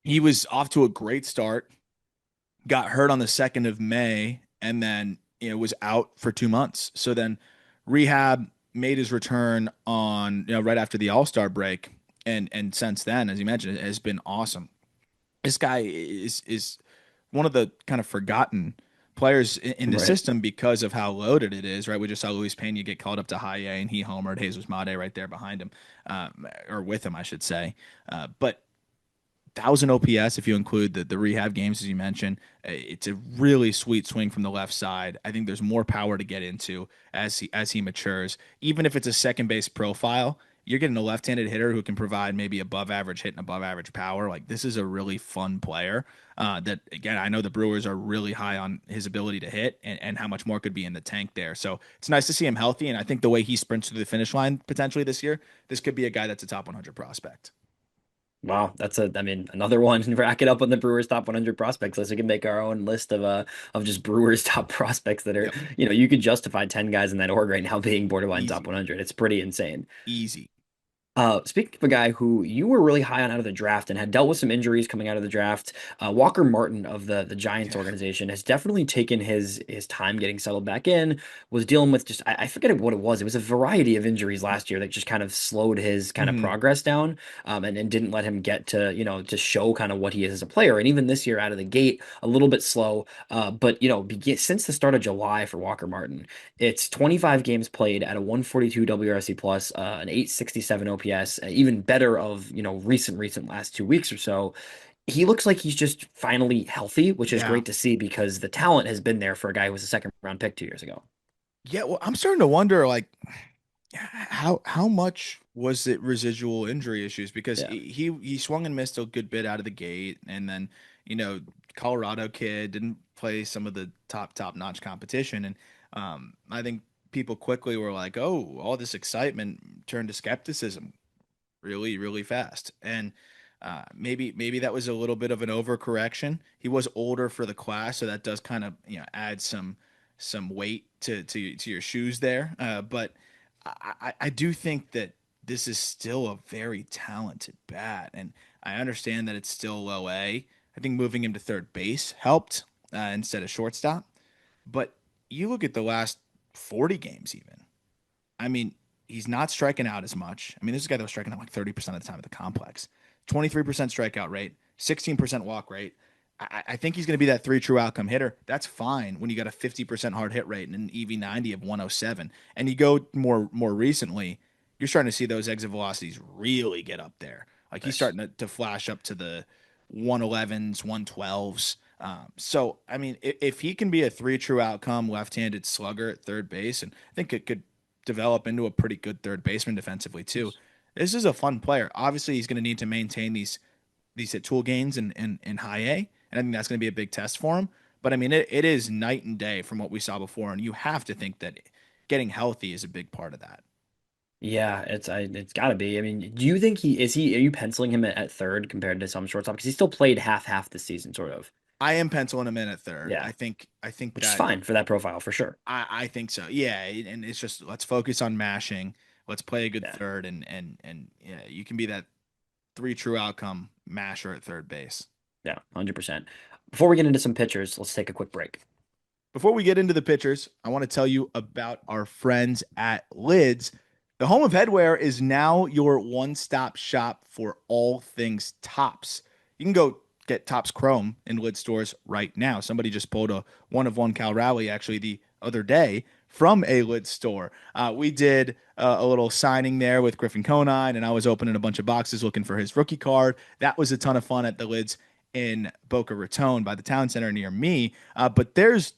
he was off to a great start. Got hurt on the 2nd of May, and then was out for 2 months. So then rehab made his return on right after the All Star break, and since then, as you mentioned, it has been awesome. This guy is one of the kind of forgotten players in the Right. system because of how loaded it is, right? We just saw Luis Pena get called up to high A and he homered. Jesus Made right there behind him, or with him, I should say. But 1,000 OPS if you include the rehab games, as you mentioned. It's a really sweet swing from the left side. I think there's more power to get into as he matures. Even if it's a second base profile, you're getting a left-handed hitter who can provide maybe above average hit and above average power. Like this is a really fun player. That again, I know the Brewers are really high on his ability to hit and how much more could be in the tank there. So it's nice to see him healthy. And I think the way he sprints to the finish line potentially this year, this could be a guy that's a top 100 prospect. Wow, I mean, another one rack it up on the Brewers top 100 prospects list. We can make our own list of just Brewers top prospects that are, Yep. you could justify 10 guys in that org right now being borderline top Easy. 100. It's pretty insane. Easy. Speaking of a guy who you were really high on out of the draft and had dealt with some injuries coming out of the draft, Walker Martin of the Giants Yeah. organization has definitely taken his time getting settled back in. Was dealing with just I forget what it was. It was a variety of injuries last year that just kind of slowed his kind of Mhm. progress down, and didn't let him get to to show kind of what he is as a player. And even this year out of the gate, a little bit slow. But since the start of July for Walker Martin. It's 25 games played at a 142 WRC plus, an 867 OPS, even better of, recent last 2 weeks or so. He looks like he's just finally healthy, which is Yeah. great to see because the talent has been there for a guy who was a second round pick 2 years ago. Yeah. Well, I'm starting to wonder, like, how much was it residual injury issues? Because Yeah. he swung and missed a good bit out of the gate, and then you know Colorado kid didn't play some of the top notch competition, and I think people quickly were like, oh, all this excitement turned to skepticism really fast, and maybe that was a little bit of an overcorrection. He was older for the class, so that does kind of add some weight to your shoes there, but. I do think that this is still a very talented bat, and I understand that it's still low A. I think moving him to third base helped instead of shortstop. But you look at the last 40 games, even. I mean, he's not striking out as much. I mean, this is a guy that was striking out like 30% of the time at the complex. 23% strikeout rate, 16% walk rate. I think he's going to be that three true outcome hitter. That's fine when you got a 50% hard hit rate and an EV90 of 107. And you go more recently, you're starting to see those exit velocities really get up there. Like he's Nice. starting to flash up to the 111s, 112s. So, I mean, if he can be a three true outcome left-handed slugger at third base, and I think it could develop into a pretty good third baseman defensively too. This is a fun player. Obviously, he's going to need to maintain these hit tool gains in high A, and I think that's going to be a big test for him. But I mean, it is night and day from what we saw before, and you have to think that getting healthy is a big part of that. Yeah, it's got to be. I mean, do you think are you penciling him at third compared to some shortstop? Because he still played half this season, sort of. I am penciling him in at third. Yeah, I think which is that fine for that profile for sure. I think so. Yeah, and it's just let's focus on mashing. Let's play a good Yeah. third, and yeah, you can be that three true outcome masher at third base. Yeah, 100%. Before we get into some pitchers, let's take a quick break. Before we get into the pitchers, I want to tell you about our friends at Lids. The home of headwear is now your one-stop shop for all things tops. You can go get Tops Chrome in Lid stores right now. Somebody just pulled a one of one Cal Rally actually the other day from a Lid store. We did a little signing there with Griffin Conine, and I was opening a bunch of boxes looking for his rookie card. That was a ton of fun at the Lids in Boca Raton by the town center near me. But there's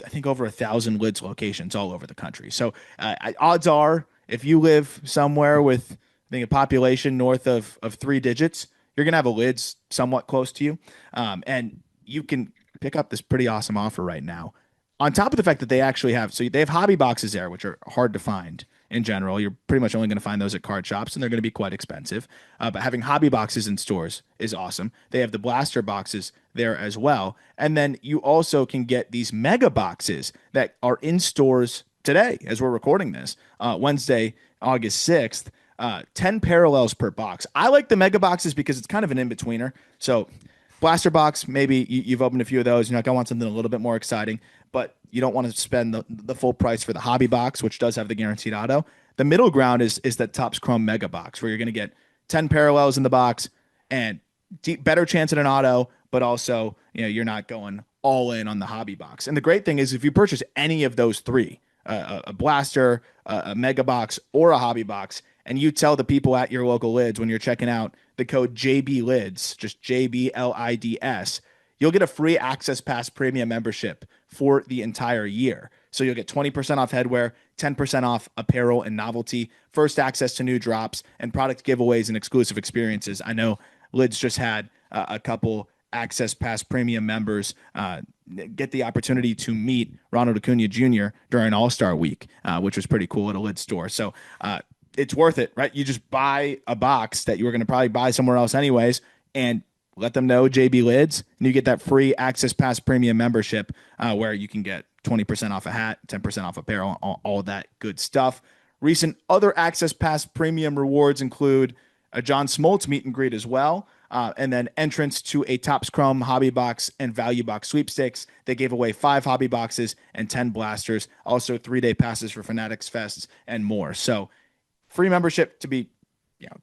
I think over 1,000 Lids locations all over the country. So odds are, if you live somewhere with I think a population north of three digits, you're gonna have a Lids somewhat close to you, and you can pick up this pretty awesome offer right now. On top of the fact that they actually have, so they have hobby boxes there, which are hard to find in general. You're pretty much only going to find those at card shops, and they're going to be quite expensive. But having hobby boxes in stores is awesome. They have the blaster boxes there as well, and then you also can get these mega boxes that are in stores today as we're recording this, Wednesday, August 6th. 10 parallels per box. I like the mega boxes because it's kind of an in betweener. So blaster box, maybe you've opened a few of those. You're like, I want something a little bit more exciting, but you don't want to spend the full price for the hobby box, which does have the guaranteed auto. The middle ground is that Topps Chrome Mega Box, where you're going to get 10 parallels in the box and better chance at an auto, but also you're not going all in on the hobby box. And the great thing is if you purchase any of those three, a blaster, a mega box, or a hobby box, and you tell the people at your local lids when you're checking out the code JB Lids, just JBLIDS, you'll get a free Access Pass premium membership for the entire year. So you'll get 20% off headwear, 10% off apparel and novelty, first access to new drops, and product giveaways and exclusive experiences. I know Lids just had a couple Access Pass premium members get the opportunity to meet Ronald Acuna Jr. during All-Star Week, which was pretty cool at a Lids store. So it's worth it, right? You just buy a box that you were going to probably buy somewhere else anyways, and let them know JB Lids, and you get that free Access Pass premium membership where you can get 20% off a hat, 10% off apparel, all that good stuff. Recent other Access Pass premium rewards include a John Smoltz meet and greet as well. And then entrance to a Topps Chrome hobby box and value box sweepstakes. They gave away 5 hobby boxes and 10 blasters. Also 3-day passes for Fanatics Fests and more. So free membership to be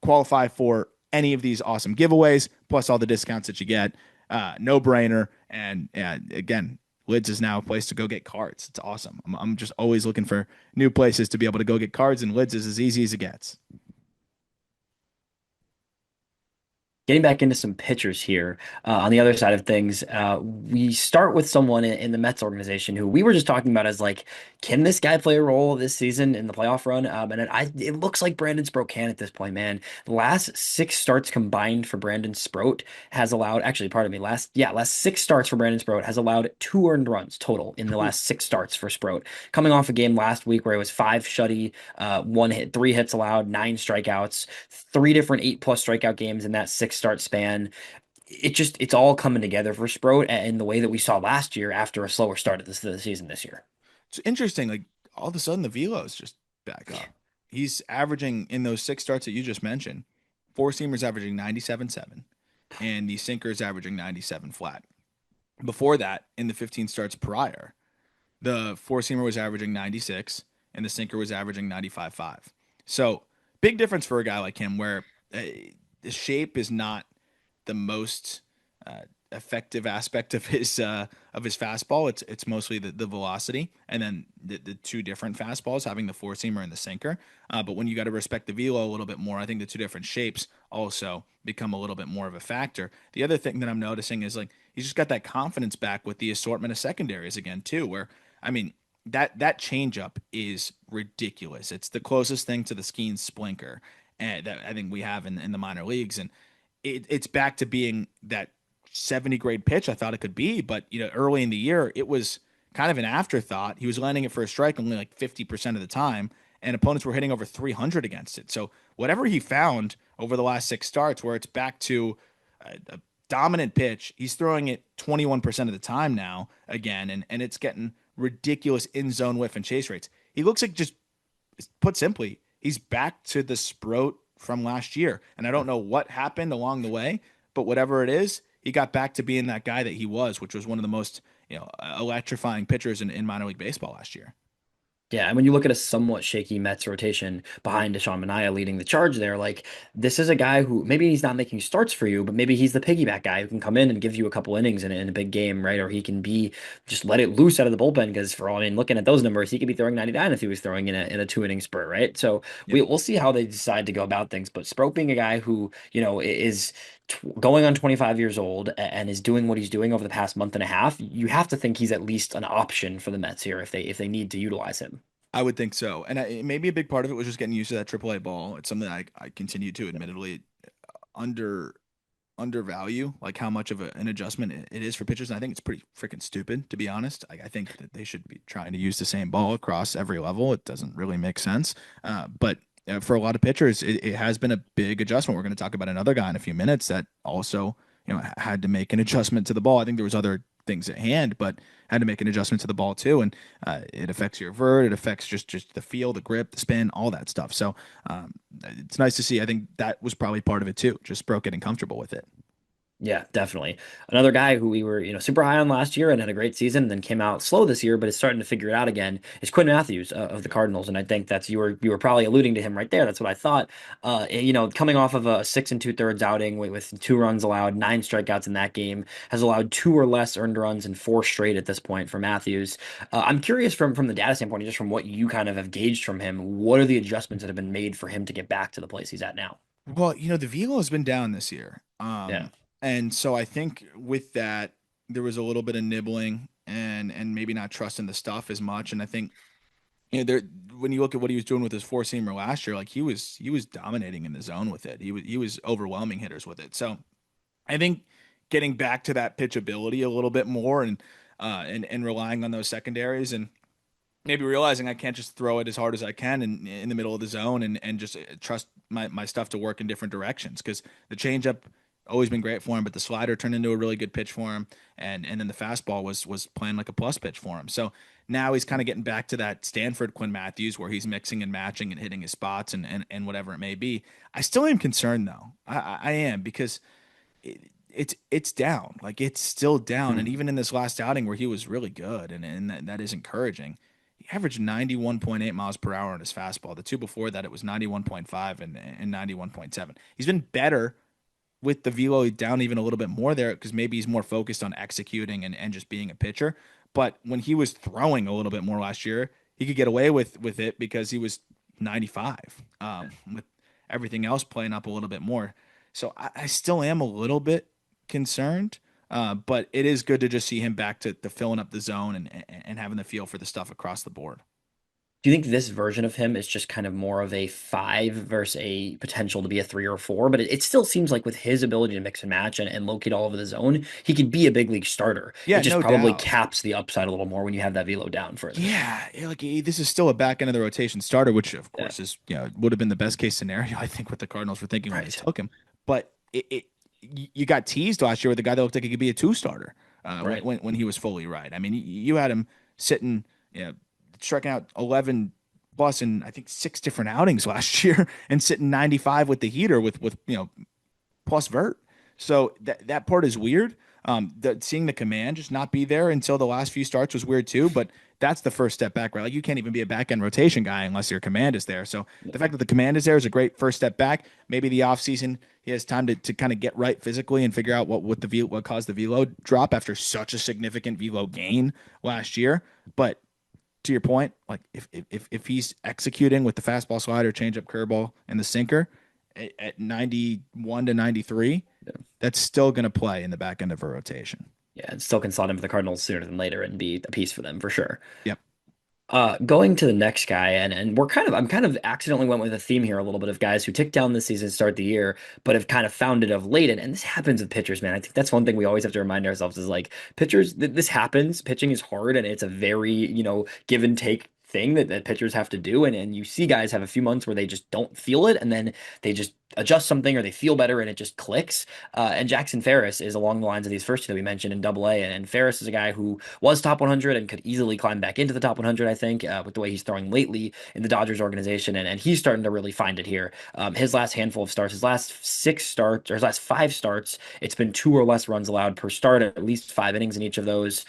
qualify for any of these awesome giveaways, plus all the discounts that you get. No brainer. And again, Lids is now a place to go get cards. It's awesome. I'm just always looking for new places to be able to go get cards, and Lids is as easy as it gets. Getting back into some pitchers here on the other side of things, we start with someone in the Mets organization who we were just talking about as like, can this guy play a role this season in the playoff run? It looks like Brandon Sproat can at this point, man. The last 6 starts combined for Brandon Sproat has allowed, actually, pardon me, last 6 starts for Brandon Sproat has allowed 2 earned runs total in the last 6 starts for Sproat. Coming off a game last week where it was 5 shutty, 1 hit, 3 hits allowed, 9 strikeouts, 3 different 8+ strikeout games in that 6-start span. It's all coming together for Sproat in the way that we saw last year after a slower start of the season this year. It's interesting. Like all of a sudden, the velos just back up. He's averaging in those 6 starts that you just mentioned, 4-seamers averaging 97.7, and the sinkers averaging 97 flat. Before that, in the 15 starts prior, the 4-seamer was averaging 96, and the sinker was averaging 95.5. So big difference for a guy like him, where the shape is not the most effective aspect of his fastball. It's mostly the velocity, and then the 2 different fastballs, having the 4-seamer and the sinker. But when you got to respect the velo a little bit more, I think the 2 different shapes also become a little bit more of a factor. The other thing that I'm noticing is like he's just got that confidence back with the assortment of secondaries again too. Where I mean that changeup is ridiculous. It's the closest thing to the Skeen Splinker and that I think we have in the minor leagues, and it's back to being that 70 grade pitch I thought it could be. But early in the year, it was kind of an afterthought. He was landing it for a strike only like 50% of the time, and opponents were hitting over 300 against it. So whatever he found over the last 6 starts, where it's back to a dominant pitch, he's throwing it 21% of the time now again, and it's getting ridiculous in zone whiff and chase rates. He looks like, just put simply, he's back to the Sproat from last year. And I don't know what happened along the way, but whatever it is, he got back to being that guy that he was, which was one of the most, electrifying pitchers in minor league baseball last year. Yeah, and when you look at a somewhat shaky Mets rotation behind Deshaun Manaea leading the charge there, like this is a guy who maybe he's not making starts for you, but maybe he's the piggyback guy who can come in and give you a couple innings in a big game, right? Or he can be just let it loose out of the bullpen because for all I mean, looking at those numbers, he could be throwing 99 if he was throwing in a 2 inning spurt, right? So Yep. we'll see how they decide to go about things. But Sproat being a guy who is going on 25 years old and is doing what he's doing over the past month and a half, you have to think he's at least an option for the Mets here if they need to utilize him. I would think so. And maybe a big part of it was just getting used to that AAA ball. It's something I continue to admittedly undervalue, like how much of an adjustment it is for pitchers. And I think it's pretty freaking stupid, to be honest. I think that they should be trying to use the same ball across every level. It doesn't really make sense. But for a lot of pitchers, it has been a big adjustment. We're going to talk about another guy in a few minutes that also, had to make an adjustment to the ball. I think there was other things at hand, but had to make an adjustment to the ball too. And it affects your vert. It affects just the feel, the grip, the spin, all that stuff. So it's nice to see. I think that was probably part of it too. Just Sproat getting comfortable with it. Yeah, definitely. Another guy who we were, super high on last year and had a great season, and then came out slow this year, but is starting to figure it out again, is Quinn Matthews of the Cardinals. And I think that's you were probably alluding to him right there. That's what I thought. Coming off of a 6 2/3 outing with 2 runs allowed, 9 strikeouts in that game, has allowed 2 or less earned runs in 4 straight at this point for Matthews. I'm curious from the data standpoint, just from what you kind of have gauged from him, what are the adjustments that have been made for him to get back to the place he's at now? Well, the velo has been down this year. Yeah. And so I think with that, there was a little bit of nibbling and maybe not trusting the stuff as much. And I think there when you look at what he was doing with his four seamer last year, like he was dominating in the zone with it. He was overwhelming hitters with it. So I think getting back to that pitchability a little bit more and relying on those secondaries and maybe realizing I can't just throw it as hard as I can in the middle of the zone and just trust my stuff to work in different directions because the changeup always been great for him, but the slider turned into a really good pitch for him, and then the fastball was playing like a plus pitch for him. So now he's kind of getting back to that Stanford Quinn Matthews where he's mixing and matching and hitting his spots and whatever it may be. I still am concerned though. I am because it's down. Like it's still down. And Hmm. even in this last outing where he was really good and that is encouraging. He averaged 91.8 miles per hour on his fastball. The two before that, it was 91.5 and 91.7. He's been better with the velo down even a little bit more there because maybe he's more focused on executing and just being a pitcher. But when he was throwing a little bit more last year, he could get away with it because he was 95 with everything else playing up a little bit more. So I still am a little bit concerned, but it is good to just see him back to filling up the zone and having the feel for the stuff across the board. Do you think this version of him is just kind of more of a five versus a potential to be a three or a four? But it still seems like with his ability to mix and match and locate all over the zone, he could be a big league starter. It Yeah, just no probably doubt. caps the upside a little more when you have that velo down further. Like this is still a back end of the rotation starter, which of Yeah. course is would have been the best case scenario I think what the Cardinals were thinking when they Right. took him. But you got teased last year with the guy that looked like he could be a two starter when, Right. when he was fully right. I mean, you had him sitting, striking out 11 plus in I think six different outings last year and sitting 95 with the heater with plus vert. So that part is weird. Seeing the command just not be there until the last few starts was weird too. But that's the first step back, right? Like you can't even be a back end rotation guy unless your command is there. So the fact that the command is there is a great first step back. Maybe the offseason he has time to kind of get right physically and figure out what caused the velo drop after such a significant velo gain last year. But to your point, like if he's executing with the fastball, slider, changeup, curveball, and the sinker at 91 to 93, that's still going to play in the back end of a rotation. Yeah, and still can slot him for the Cardinals sooner than later and be a piece for them for sure. Yep. Going to the next guy, and I'm kind of accidentally went with a theme here a little bit of guys who tick down this season, start the year, but have kind of found it of late. And this happens with pitchers, man. I think that's one thing we always have to remind ourselves is like pitchers, this happens. Pitching is hard and it's a very, give and take thing that pitchers have to do. And you see guys have a few months where they just don't feel it and then they just adjust something or they feel better and it just clicks. And Jackson Ferris is along the lines of these first two that we mentioned in Double A. And Ferris is a guy who was top 100 and could easily climb back into the top 100, I think, with the way he's throwing lately in the Dodgers organization. And he's starting to really find it here. His last handful of starts, his last six starts, or his last five starts, it's been two or less runs allowed per start, at least 5 innings in each of those.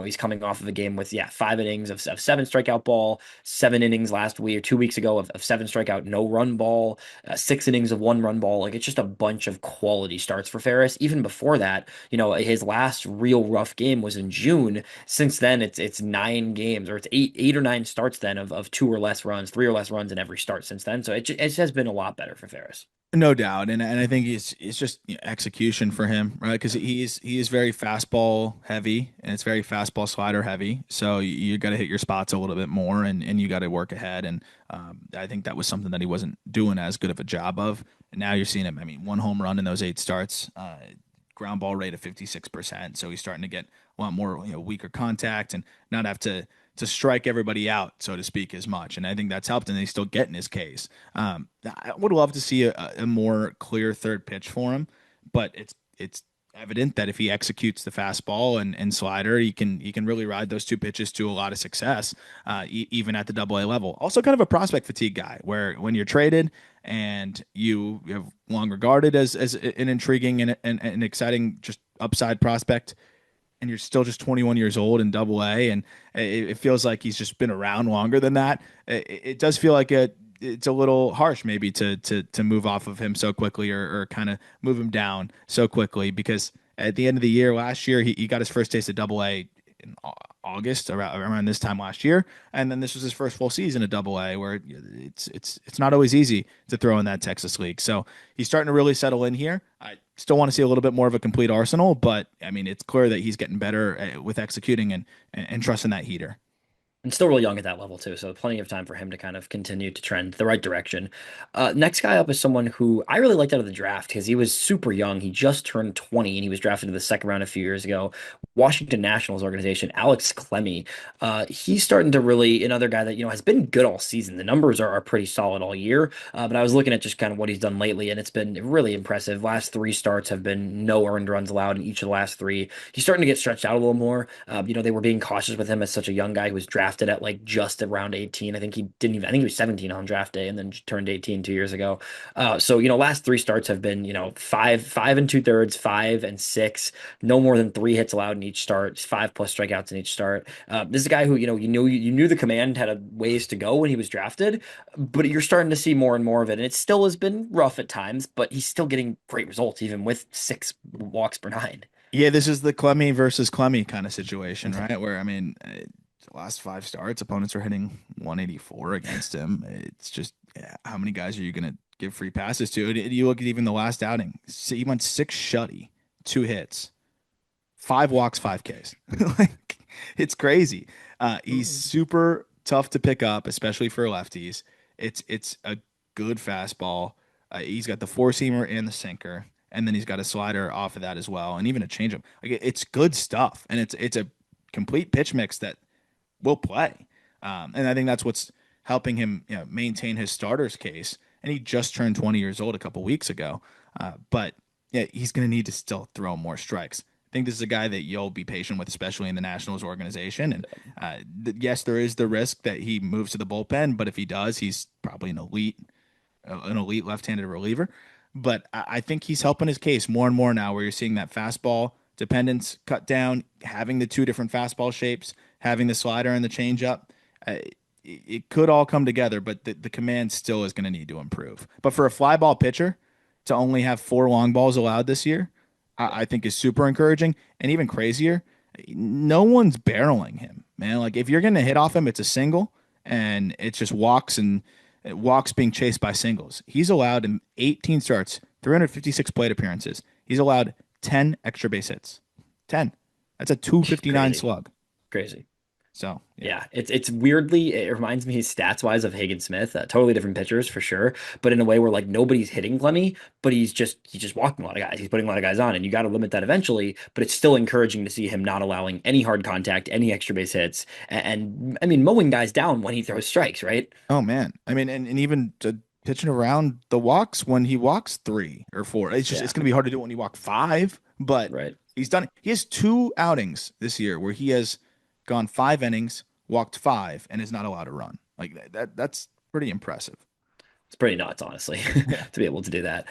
He's coming off of a game with, 5 innings of seven strikeout ball, 7 innings last week or 2 weeks ago of seven strikeout, no run ball, 6 innings of one run ball. Like it's just a bunch of quality starts for Ferris. Even before that, his last real rough game was in June. Since then, it's 9 games or it's eight or nine starts then of two or less runs, three or less runs in every start since then. So it has been a lot better for Ferris. No doubt, and I think it's just execution for him, right? Because he is very fastball heavy, and it's very fastball slider heavy. So you got to hit your spots a little bit more, and you got to work ahead. And I think that was something that he wasn't doing as good of a job of. And now you're seeing him. I mean, one home run in those 8 starts, ground ball rate of 56%. So he's starting to get a lot more weaker contact and not have to strike everybody out, so to speak, as much. And I think that's helped, and he's still getting his case. I would love to see a more clear third pitch for him, but it's evident that if he executes the fastball and slider, he can really ride those two pitches to a lot of success, even at the Double A level. Also, kind of a prospect fatigue guy, where when you're traded and you have long regarded as an intriguing and an exciting just upside prospect and you're still just 21 years old in Double A, and it feels like he's just been around longer than that. It does feel like it's a little harsh maybe to move off of him so quickly or kind of move him down so quickly because at the end of the year last year he got his first taste of Double A in August, around this time last year, and then this was his first full season at Double A, where it's not always easy to throw in that Texas league. So he's starting to really settle in here. I still want to see a little bit more of a complete arsenal, but I mean, it's clear that he's getting better with executing and trusting that heater. And still really young at that level too, so plenty of time for him to kind of continue to trend the right direction. Next guy up is someone who I really liked out of the draft because he was super young. He just turned 20 and he was drafted in the second round a few years ago. Washington Nationals organization, Alex Clemmey. He's starting to really another guy that has been good all season. The numbers are pretty solid all year, but I was looking at just kind of what he's done lately, and it's been really impressive. Last three starts have been no earned runs allowed in each of the last three. He's starting to get stretched out a little more. They were being cautious with him as such a young guy who was drafted at like just around 18. I think he didn't even, I think he was 17 on draft day and then turned 18 2 years ago. Last three starts have been, five and two thirds, 5 and 6, no more than three hits allowed in each start, 5+ strikeouts in each start. This is a guy who, you knew the command had a ways to go when he was drafted, but you're starting to see more and more of it. And it still has been rough at times, but he's still getting great results, even with 6 walks per 9. Yeah, this is the Clemmy versus Clemmy kind of situation, right? Where I mean, the last five starts, opponents are hitting 184 against him. It's just how many guys are you going to give free passes to? You look at even the last outing. He went 6 shutty, 2 hits, 5 walks, 5 Ks. Like it's crazy. He's super tough to pick up, especially for lefties. It's a good fastball. He's got the four seamer and the sinker, and then he's got a slider off of that as well, and even a changeup. Like it's good stuff, and it's a complete pitch mix that will play. And I think that's what's helping him maintain his starter's case. And he just turned 20 years old a couple weeks ago. But yeah, he's going to need to still throw more strikes. I think this is a guy that you'll be patient with, especially in the Nationals organization. And yes, there is the risk that he moves to the bullpen, but if he does, he's probably an elite left-handed reliever. But I think he's helping his case more and more now, where you're seeing that fastball dependence cut down, having the two different fastball shapes, having the slider and the changeup. It could all come together, but the command still is going to need to improve. But for a fly ball pitcher to only have 4 long balls allowed this year, I think is super encouraging. And even crazier, no one's barreling him, man. Like if you're going to hit off him, it's a single, and it's just walks and walks being chased by singles. He's allowed in 18 starts, 356 plate appearances. He's allowed 10 extra base hits. 10. That's a 259 Crazy, slug. crazy. So, yeah. Yeah, it's weirdly, it reminds me stats wise of Hagen Smith, totally different pitchers for sure, but in a way where like nobody's hitting Clemmy, but he's just walking a lot of guys, he's putting a lot of guys on, and you got to limit that eventually. But it's still encouraging to see him not allowing any hard contact, any extra base hits, and I mean mowing guys down when he throws strikes, right? Oh, man. I mean, and even to pitching around the walks when he walks 3 or 4. It's Yeah, going to be hard to do when he walk 5, but right. he's done it. He has 2 outings this year where he has gone 5 innings, walked 5, and is not allowed to run. Like that's pretty impressive. It's pretty nuts, honestly, Yeah. to be able to do that.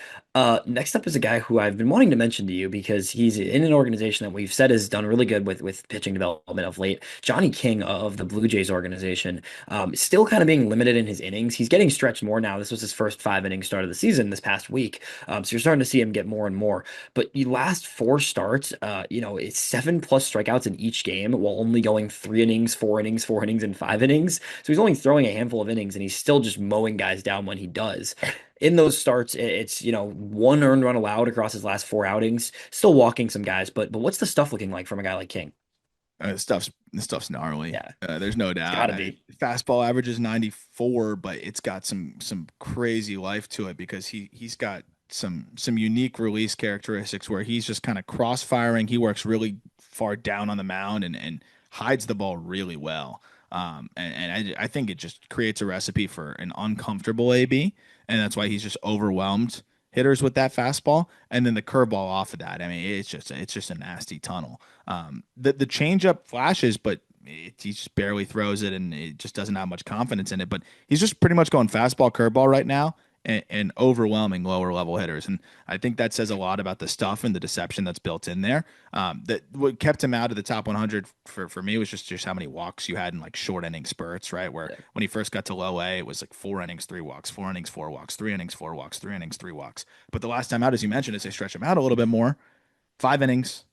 Next up is a guy who I've been wanting to mention to you because he's in an organization that we've said has done really good with pitching development of late. Johnny King of the Blue Jays organization, still kind of being limited in his innings. He's getting stretched more now. This was his first 5 inning start of the season this past week, so you're starting to see him get more and more. But the last four starts, it's 7+ strikeouts in each game while only going 3 innings, 4 innings, 4 innings, and 5 innings. So he's only throwing a handful of innings, and he's still just mowing guys down when he does. In those starts, it's 1 earned run allowed across his last 4 outings. Still walking some guys, but what's the stuff looking like from a guy like King? This stuff's gnarly. Yeah, There's no it's doubt. got to be. Fastball average is 94, but it's got some crazy life to it because he's got some unique release characteristics where he's just kind of cross firing. He works really far down on the mound and hides the ball really well. And I think it just creates a recipe for an uncomfortable AB, and that's why he's just overwhelmed hitters with that fastball, and then the curveball off of that. I mean, it's just a nasty tunnel. The changeup flashes, but he just barely throws it, and it just doesn't have much confidence in it. But he's just pretty much going fastball, curveball right now, and overwhelming lower level hitters. And I think that says a lot about the stuff and the deception that's built in there. That what kept him out of the top 100 for me was just how many walks you had in like short inning spurts, right? Where Yeah. when he first got to low A, it was like 4 innings, 3 walks, 4 innings, 4 walks, 3 innings, 4 walks, 3 innings, 3 walks. But the last time out, as you mentioned, is they stretch him out a little bit more. 5 innings,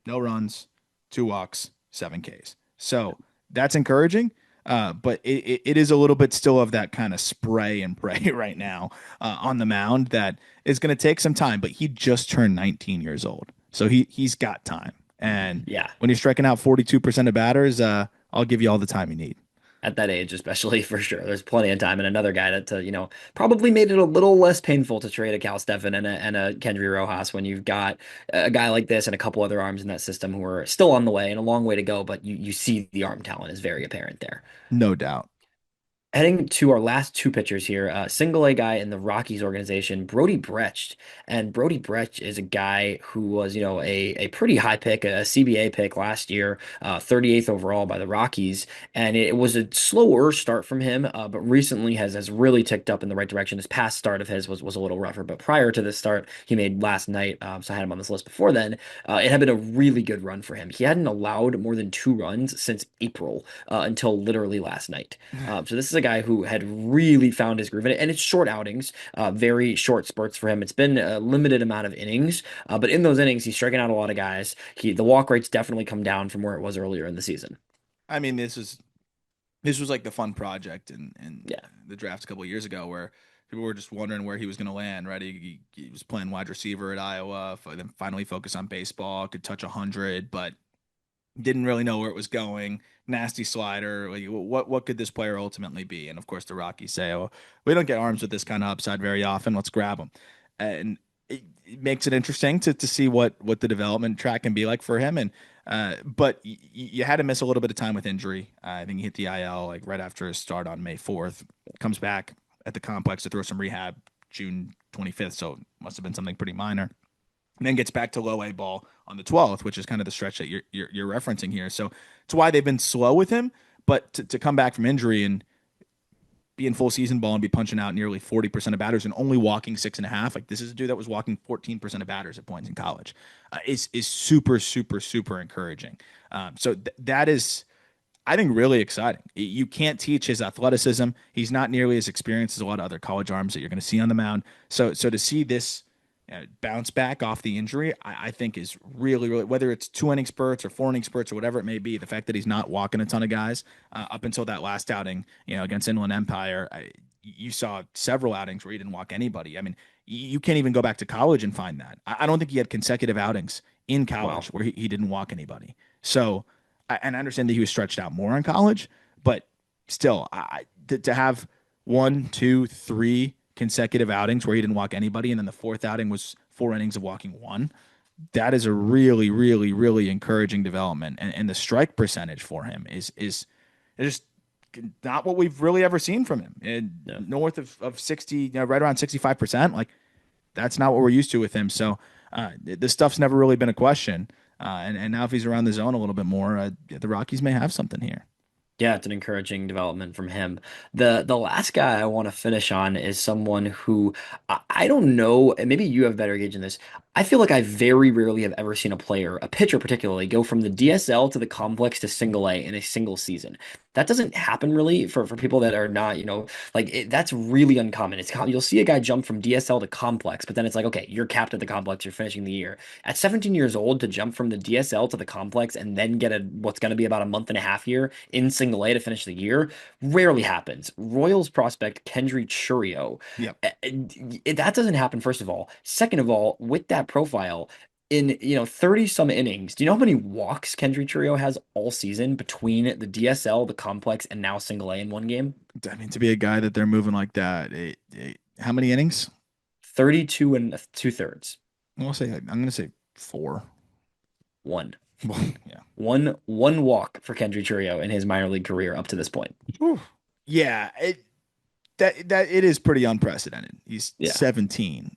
no runs, 2 walks, 7 Ks. So that's encouraging. But it is a little bit still of that kind of spray and pray right now on the mound that is going to take some time. But he just turned 19 years old, so he's got time. And Yeah. when you're striking out 42% of batters, I'll give you all the time you need. At that age, especially for sure. There's plenty of time. And another guy that, probably made it a little less painful to trade a Cal Stefan and a Kendry Rojas when you've got a guy like this and a couple other arms in that system who are still on the way and a long way to go, but you see the arm talent is very apparent there. No doubt. Heading to our last two pitchers here, single A guy in the Rockies organization, Brody Brecht. And Brody Brecht is a guy who was, a pretty high pick, a CBA pick last year, 38th overall by the Rockies. And it was a slower start from him, but recently has really ticked up in the right direction. This past start of his was a little rougher, but prior to this start he made last night, so I had him on this list before then. It had been a really good run for him. He hadn't allowed more than 2 runs since April, until literally last night. So this is a guy who had really found his groove in it, and it's short outings, very short spurts for him. It's been a limited amount of innings, but in those innings, he's striking out a lot of guys. The walk rate's definitely come down from where it was earlier in the season. I mean, this was like the fun project in Yeah. the draft a couple of years ago where people were just wondering where he was going to land, right? He was playing wide receiver at Iowa, then finally focused on baseball, could touch 100, but didn't really know where it was going. Nasty slider. Like, what could this player ultimately be? And of course, the Rockies say, "Oh, we don't get arms with this kind of upside very often. Let's grab them." And it makes it interesting to see what the development track can be like for him. And but you had to miss a little bit of time with injury. I think he hit the IL like right after his start on May 4th. Comes back at the complex to throw some rehab June 25th. So it must have been something pretty minor and then gets back to low A ball on the 12th, which is kind of the stretch that you're referencing here. So it's why they've been slow with him, but to come back from injury and be in full season ball and be punching out nearly 40% of batters and only walking 6.5, like this is a dude that was walking 14% of batters at points in college, is super, super, super encouraging. So that is, I think, really exciting. You can't teach his athleticism. He's not nearly as experienced as a lot of other college arms that you're going to see on the mound. So to see this bounce back off the injury, I think is really, really, whether it's 2 inning spurts or 4 inning spurts or whatever it may be, the fact that he's not walking a ton of guys up until that last outing, against Inland Empire, you saw several outings where he didn't walk anybody. I mean, you can't even go back to college and find that. I don't think he had consecutive outings in college Wow. where he didn't walk anybody. So, and I understand that he was stretched out more in college, but still, to have 1, 2, 3 consecutive outings where he didn't walk anybody, and then the fourth outing was 4 innings of walking one. That is a really, really, really encouraging development, and the strike percentage for him is just not what we've really ever seen from him. Yeah. North of 60, right around 65%. Like that's not what we're used to with him. So this stuff's never really been a question. And now if he's around the zone a little bit more, the Rockies may have something here. Yeah, it's an encouraging development from him. The last guy I want to finish on is someone who I don't know, and maybe you have better gauge in this. I feel like I very rarely have ever seen a player, a pitcher particularly, go from the DSL to the complex to single A in a single season. That doesn't happen really for people that are not, that's really uncommon. You'll see a guy jump from DSL to complex, but then it's like, okay, you're capped at the complex, you're finishing the year. At 17 years old, to jump from the DSL to the complex and then get what's going to be about a month and a half year in single A to finish the year rarely happens. Royals prospect Kendry Chourio. Yep. That doesn't happen, first of all. Second of all, with that profile, in 30 some innings, do you know how many walks Kendry Chourio has all season between the DSL, the complex, and now single A in one game? I mean, to be a guy that they're moving like that, how many innings? 32 and 2/3. I'm gonna say four. One. Well, yeah. One walk for Kendry Chourio in his minor league career up to this point. Whew. Yeah, that it is pretty unprecedented. He's Yeah. 17.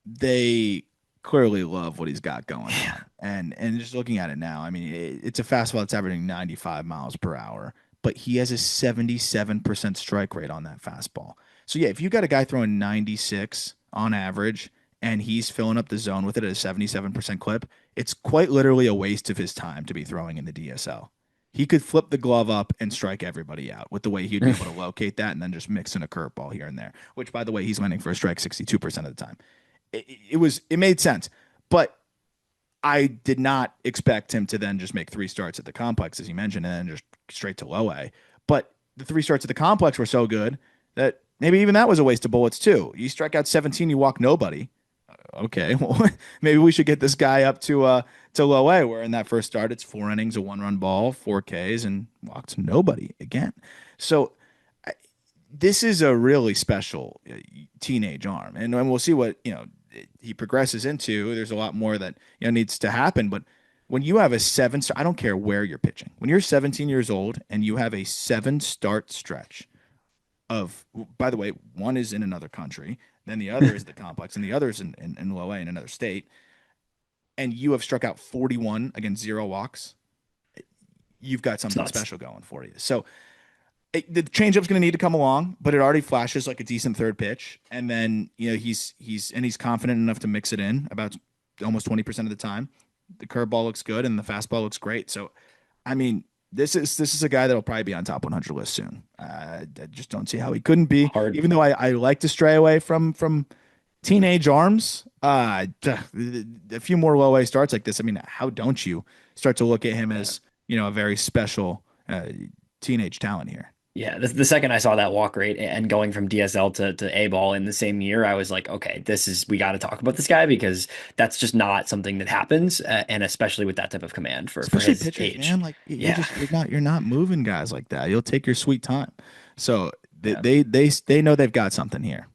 They clearly love what he's got going on. And just looking at it now, I mean, it's a fastball that's averaging 95 miles per hour, but he has a 77% strike rate on that fastball. So yeah, if you got a guy throwing 96 on average and he's filling up the zone with it at a 77% clip, it's quite literally a waste of his time to be throwing in the DSL. He could flip the glove up and strike everybody out with the way he'd be able to locate that and then just mix in a curveball here and there, which by the way, he's landing for a strike 62% of the time. It made sense. But I did not expect him to then just make three starts at the complex, as you mentioned, and then just straight to low A. But the three starts at the complex were so good that maybe even that was a waste of bullets too. You strike out 17, you walk nobody. Okay, well, maybe we should get this guy up to low A, where in that first start it's 4 innings, a 1-run ball, 4 Ks, and walked nobody again. So this is a really special teenage arm, and we'll see what he progresses into. There's a lot more that needs to happen, but when you have a seven, I don't care where you're pitching. When you're 17 years old and you have a 7 start stretch of, by the way, one is in another country, then the other is the complex, and the other is in low A in another state, and you have struck out 41 against 0 walks, you've got It's something nuts. special going for you. So the changeup's going to need to come along, but it already flashes like a decent third pitch, and then he's confident enough to mix it in about almost 20% of the time. The curveball looks good, and the fastball looks great. So, I mean, this is a guy that'll probably be on top 100 list soon. I just don't see how he couldn't be, Hard. even though I like to stray away from teenage arms. A few more low A starts like this. I mean, how don't you start to look at him Yeah. as a very special teenage talent here? Yeah, the second I saw that walk rate and going from DSL to A ball in the same year, I was like, okay, we got to talk about this guy because that's just not something that happens, and especially with that type of command for Especially his pitchers, age. man. Like Yeah, you're not moving guys like that. You'll take your sweet time. So yeah, they know they've got something here.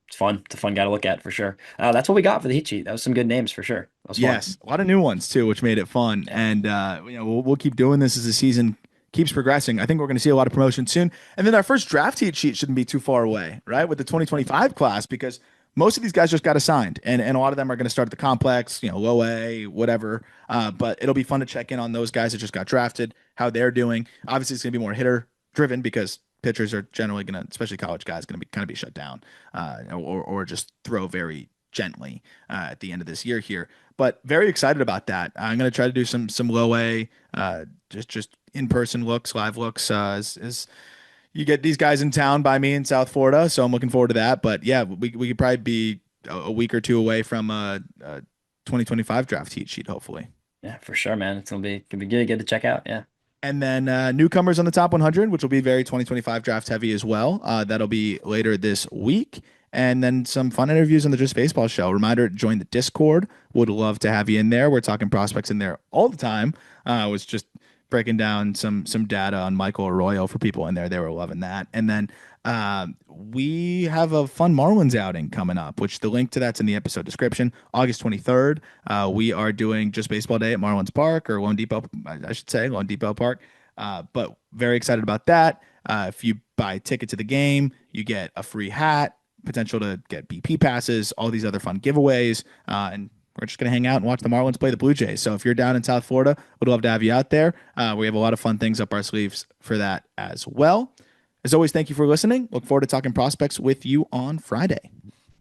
it's fun. It's a fun guy to look at for sure. That's what we got for the heat sheet. That was some good names for sure. That was fun. Yes, a lot of new ones too, which made it fun. Yeah, And we'll keep doing this as the season keeps progressing. I think we're going to see a lot of promotion soon. And then our first draft heat sheet shouldn't be too far away, right? With the 2025 class, because most of these guys just got assigned, and a lot of them are going to start at the complex, low A, whatever. But it'll be fun to check in on those guys that just got drafted, how they're doing. Obviously, it's going to be more hitter driven because pitchers are generally going to, especially college guys, going to be kind of be shut down, or just throw very gently at the end of this year here. But very excited about that. I'm going to try to do some low A, just in person looks, live looks, as you get these guys in town by me in South Florida. So I'm looking forward to that. But yeah, we could probably be a week or two away from a 2025 draft heat sheet, hopefully. yeah, for sure, man. It's gonna be good to check out. Yeah, And then newcomers on the top 100, which will be very 2025 draft heavy as well. That'll be later this week. And then some fun interviews on the Just Baseball show. Reminder, join the Discord. Would love to have you in there. We're talking prospects in there all the time. I was just breaking down some data on Michael Arroyo for people in there. They were loving that. And then we have a fun Marlins outing coming up, which the link to that's in the episode description. August 23rd, we are doing Just Baseball Day at Marlins Park, or Lone Depot, I should say, Lone Depot Park. But very excited about that. If you buy a ticket to the game, you get a free hat, potential to get BP passes, all these other fun giveaways, and we're just going to hang out and watch the Marlins play the Blue Jays. So if you're down in South Florida, we'd love to have you out there. We have a lot of fun things up our sleeves for that as well. As always, thank you for listening. Look forward to talking prospects with you on Friday.